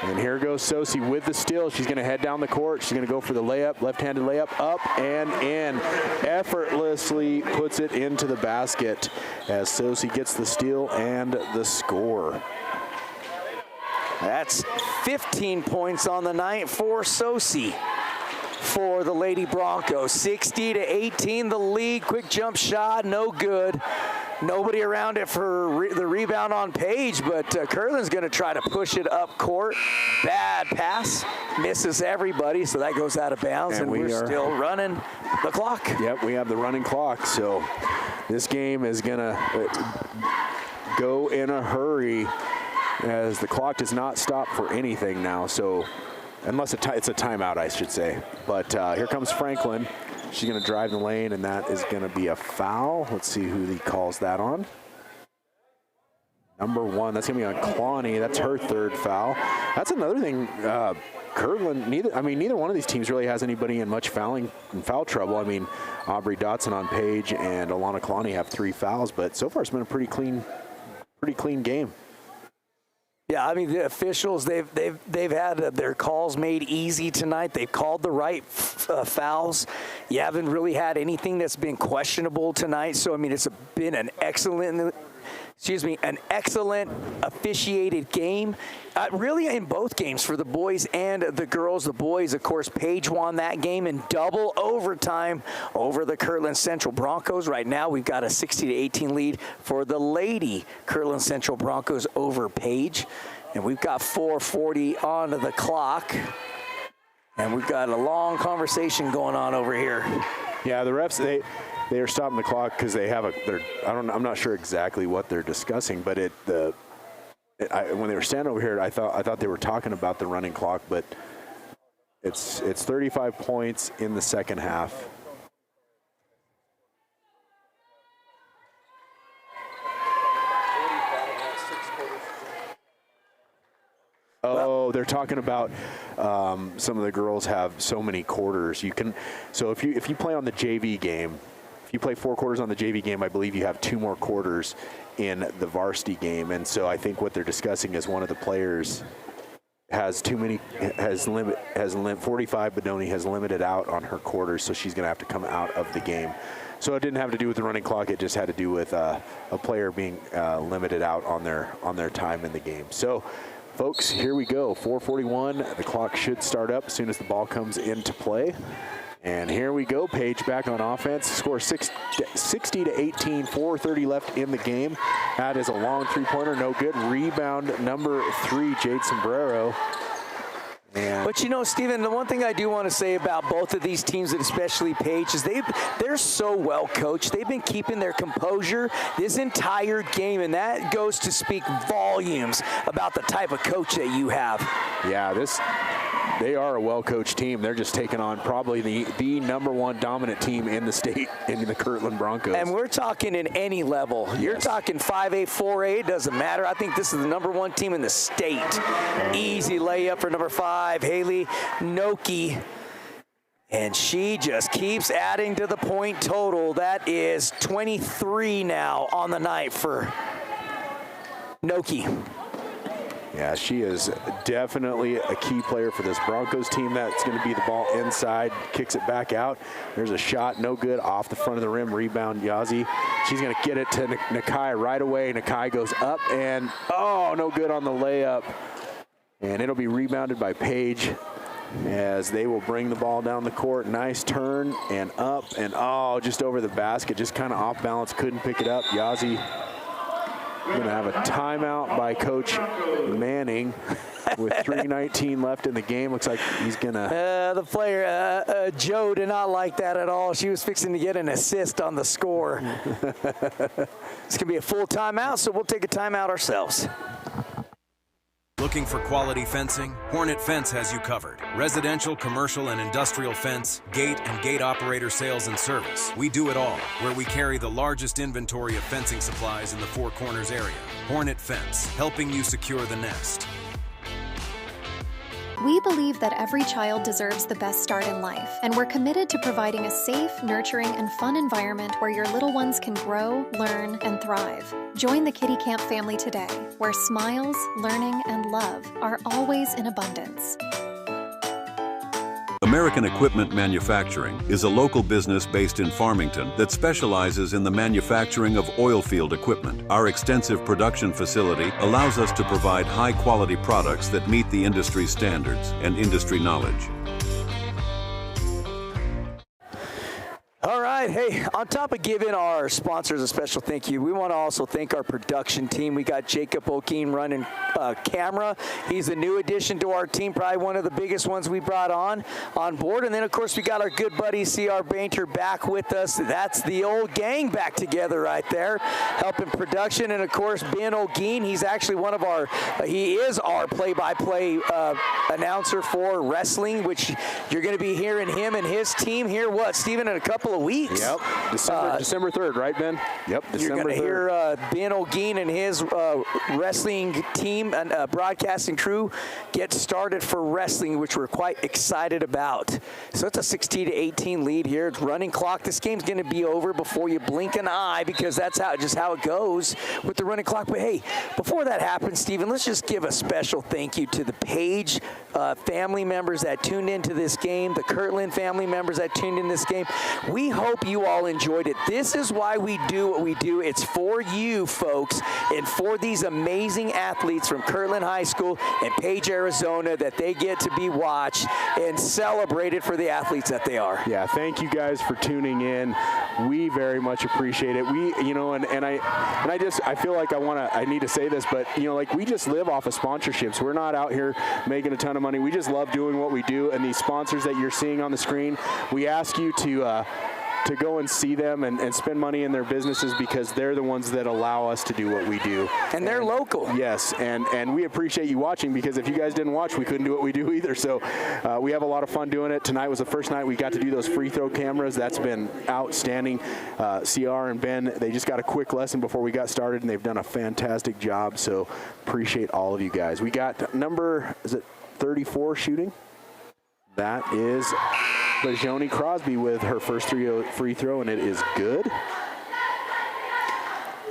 Speaker 3: And here goes Sosi with the steal. She's going to head down the court. She's going to go for the layup, left-handed layup, up and in. Effortlessly puts it into the basket as Sosi gets the steal and the score.
Speaker 1: That's 15 points on the night for Sosi. for the Lady Broncos. 60-18 the lead. Quick jump shot, no good. Nobody around it for the rebound on Page, but Kirtland's going to try to push it up court. Bad pass, misses everybody, so that goes out of bounds, and we're still running the clock.
Speaker 3: Yep, we have the running clock, so this game is going to go in a hurry as the clock does not stop for anything now, so unless it's a timeout, I should say. But here comes Franklin. She's going to drive the lane, and that is going to be a foul. Let's see who he calls that on. Number 1, that's going to be on Clowney. That's her 3rd foul. That's another thing. Kirtland, neither one of these teams really has anybody in much foul trouble. I mean, Aubrey Dotson on Page and Alana Clowney have 3 fouls, but so far it's been a pretty clean game.
Speaker 1: Yeah, I mean, the officials, they've had their calls made easy tonight. They've called the right fouls. You haven't really had anything that's been questionable tonight. So, I mean, it's been an excellent officiated game. Really in both games for the boys and the girls. The boys, of course, Page won that game in double overtime over the Kirtland Central Broncos. Right now, we've got a 60-18 lead for the Lady Kirtland Central Broncos over Page. And we've got 4:40 on the clock. And we've got a long conversation going on over here.
Speaker 3: Yeah, the refs, they are stopping the clock because they have I'm not sure exactly what they're discussing, but when they were standing over here, I thought they were talking about the running clock, but it's 35 points in the second half. Oh, they're talking about some of the girls have so many quarters. So if you play on the JV game, if you play 4 quarters on the JV game, I believe you have 2 more quarters in the varsity game. And so I think what they're discussing is one of the players has 45 Benoni has limited out on her quarters, so she's going to have to come out of the game. So it didn't have to do with the running clock. It just had to do with a player being limited out on their time in the game. So, folks, here we go. 4:41. The clock should start up as soon as the ball comes into play. And here we go. Page back on offense. Score 60-18. 4:30 left in the game. That is a long three-pointer. No good. Rebound number 3, Jade Sombrero.
Speaker 1: But you know, Steven, the one thing I do want to say about both of these teams, and especially Page, is they're so well coached. They've been keeping their composure this entire game, and that goes to speak volumes about the type of coach that you have.
Speaker 3: Yeah, they are a well-coached team. They're just taking on probably the number 1 dominant team in the state, in the Kirtland Broncos.
Speaker 1: And we're talking in any level. Yes. You're talking 5A, 4A, it doesn't matter. I think this is the number 1 team in the state. Easy layup for number 5, Haley Noki. And she just keeps adding to the point total. That is 23 now on the night for Noki.
Speaker 3: Yeah, she is definitely a key player for this Broncos team. That's going to be the ball inside, kicks it back out. There's a shot, no good, off the front of the rim, rebound Yazi. She's going to get it to Nakai right away. Nakai goes up and, no good on the layup. And it'll be rebounded by Page as they will bring the ball down the court. Nice turn and up and, just over the basket, just kind of off balance, couldn't pick it up. Yazi going to have a timeout by Coach Manning with 3:19 left in the game. Looks like he's going to...
Speaker 1: The player, Joe, did not like that at all. She was fixing to get an assist on the score. It's going to be a full timeout, so we'll take a timeout ourselves.
Speaker 4: Looking for quality fencing? Hornet Fence has you covered. Residential, commercial, and industrial fence, gate, and gate operator sales and service. We do it all, where we carry the largest inventory of fencing supplies in the Four Corners area. Hornet Fence, helping you secure the nest.
Speaker 5: We believe that every child deserves the best start in life, and we're committed to providing a safe, nurturing, and fun environment where your little ones can grow, learn, and thrive. Join the Kitty Camp family today, where smiles, learning, and love are always in abundance.
Speaker 6: American Equipment Manufacturing is a local business based in Farmington that specializes in the manufacturing of oil field equipment. Our extensive production facility allows us to provide high-quality products that meet the industry standards and industry knowledge.
Speaker 1: Hey, on top of giving our sponsors a special thank you, we want to also thank our production team. We got Jacob O'Keen running camera. He's a new addition to our team, probably one of the biggest ones we brought on board. And then, of course, we got our good buddy C.R. Bainter back with us. That's the old gang back together right there, helping production. And, of course, Ben O'Keen, he's actually one of our, he is our play-by-play announcer for wrestling, which you're going to be hearing him and his team here, what, Steven, in a couple of weeks?
Speaker 3: Yep, December 3rd, right, Ben? Yep, December 3rd.
Speaker 1: You're going to hear Ben O'Keen and his wrestling team and broadcasting crew get started for wrestling, which we're quite excited about. So it's a 16-18 lead here. It's running clock. This game's going to be over before you blink an eye, because that's just how it goes with the running clock. But, hey, before that happens, Steven, let's just give a special thank you to the Page family members that tuned into this game, the Kirtland family members that tuned in this game. We hope you all enjoyed it. This is why we do what we do. It's for you, folks, and for these amazing athletes from Kirtland High School and Page, Arizona, that they get to be watched and celebrated for the athletes that they are.
Speaker 3: Yeah, thank you guys for tuning in. We very much appreciate it. We, you know, and I feel like I need to say this, but, you know, like, we just live off of sponsorships. We're not out here making a ton of money. We just love doing what we do, and these sponsors that you're seeing on the screen, we ask you to go and see them and spend money in their businesses, because they're the ones that allow us to do what we do.
Speaker 1: And they're local.
Speaker 3: Yes, and we appreciate you watching, because if you guys didn't watch, we couldn't do what we do either. So we have a lot of fun doing it. Tonight was the first night we got to do those free throw cameras. That's been outstanding. CR and Ben, they just got a quick lesson before we got started, and they've done a fantastic job. So appreciate all of you guys. We got number, is it 34 shooting? That is Bajoni Crosby with her first free throw, and it is good.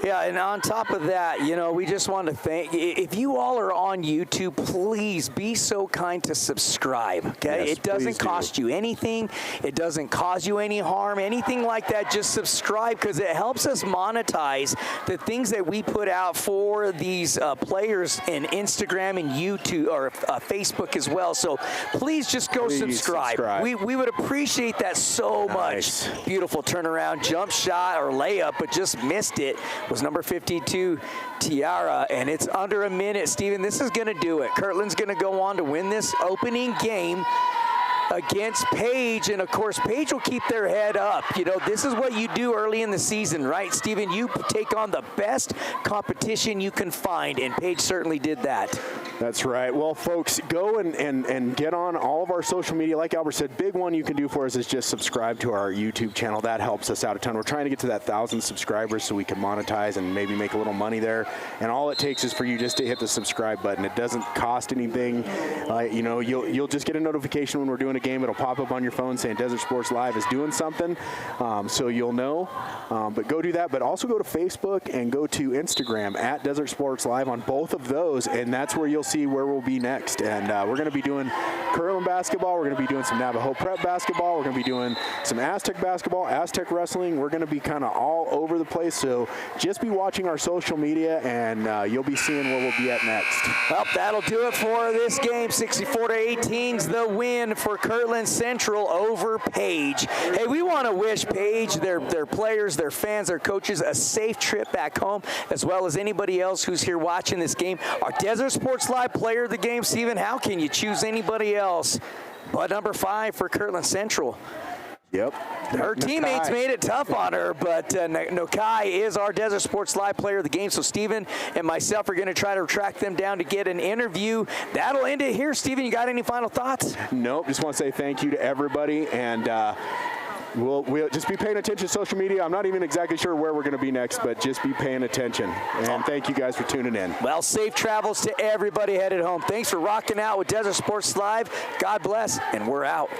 Speaker 1: Yeah, and on top of that, you know, we just want to thank, if you all are on YouTube, please be so kind to subscribe, okay?
Speaker 3: Yes,
Speaker 1: it doesn't cost you anything. It doesn't cause you any harm, anything like that. Just subscribe, because it helps us monetize the things that we put out for these players in Instagram and YouTube, or Facebook as well. So please just go subscribe. We would appreciate that so much. Beautiful turnaround, jump shot or layup, but just missed it. Was number 52, Tiara, and it's under a minute. Steven, this is going to do it. Kirtland's going to go on to win this opening game against Page, and of course Page will keep their head up. You know, this is what you do early in the season, right, Steven? You take on the best competition you can find, and Page certainly did that.
Speaker 3: That's right. Well, folks, go and get on all of our social media. Like Albert said, big one you can do for us is just subscribe to our YouTube channel. That helps us out a ton. We're trying to get to that 1,000 subscribers so we can monetize and maybe make a little money there. And all it takes is for you just to hit the subscribe button. It doesn't cost anything. You know, you'll just get a notification when we're doing a game. It'll pop up on your phone saying Desert Sports Live is doing something, so you'll know. But go do that. But also go to Facebook and go to Instagram at Desert Sports Live on both of those, and that's where you'll see where we'll be next. And we're going to be doing Kirtland basketball. We're going to be doing some Navajo Prep basketball. We're going to be doing some Aztec basketball, Aztec wrestling. We're going to be kind of all over the place. So just be watching our social media, and you'll be seeing where we'll be at next.
Speaker 1: Well, that'll do it for this game. 64-18's the win for Kirtland Central over Page. Hey, we want to wish Page, their players, their fans, their coaches, a safe trip back home, as well as anybody else who's here watching this game. Our Desert Sports Live player of the game, Steven, how can you choose anybody else but number 5 for Kirtland Central?
Speaker 3: Yep.
Speaker 1: Her teammates made it tough on her, but Nokai is our Desert Sports Live player of the game. So Steven and myself are going to try to track them down to get an interview. That'll end it here. Steven, you got any final thoughts?
Speaker 3: Nope. Just want to say thank you to everybody, and we'll just be paying attention to social media. I'm not even exactly sure where we're going to be next, but just be paying attention. And thank you guys for tuning in.
Speaker 1: Well, safe travels to everybody headed home. Thanks for rocking out with Desert Sports Live. God bless, and we're out.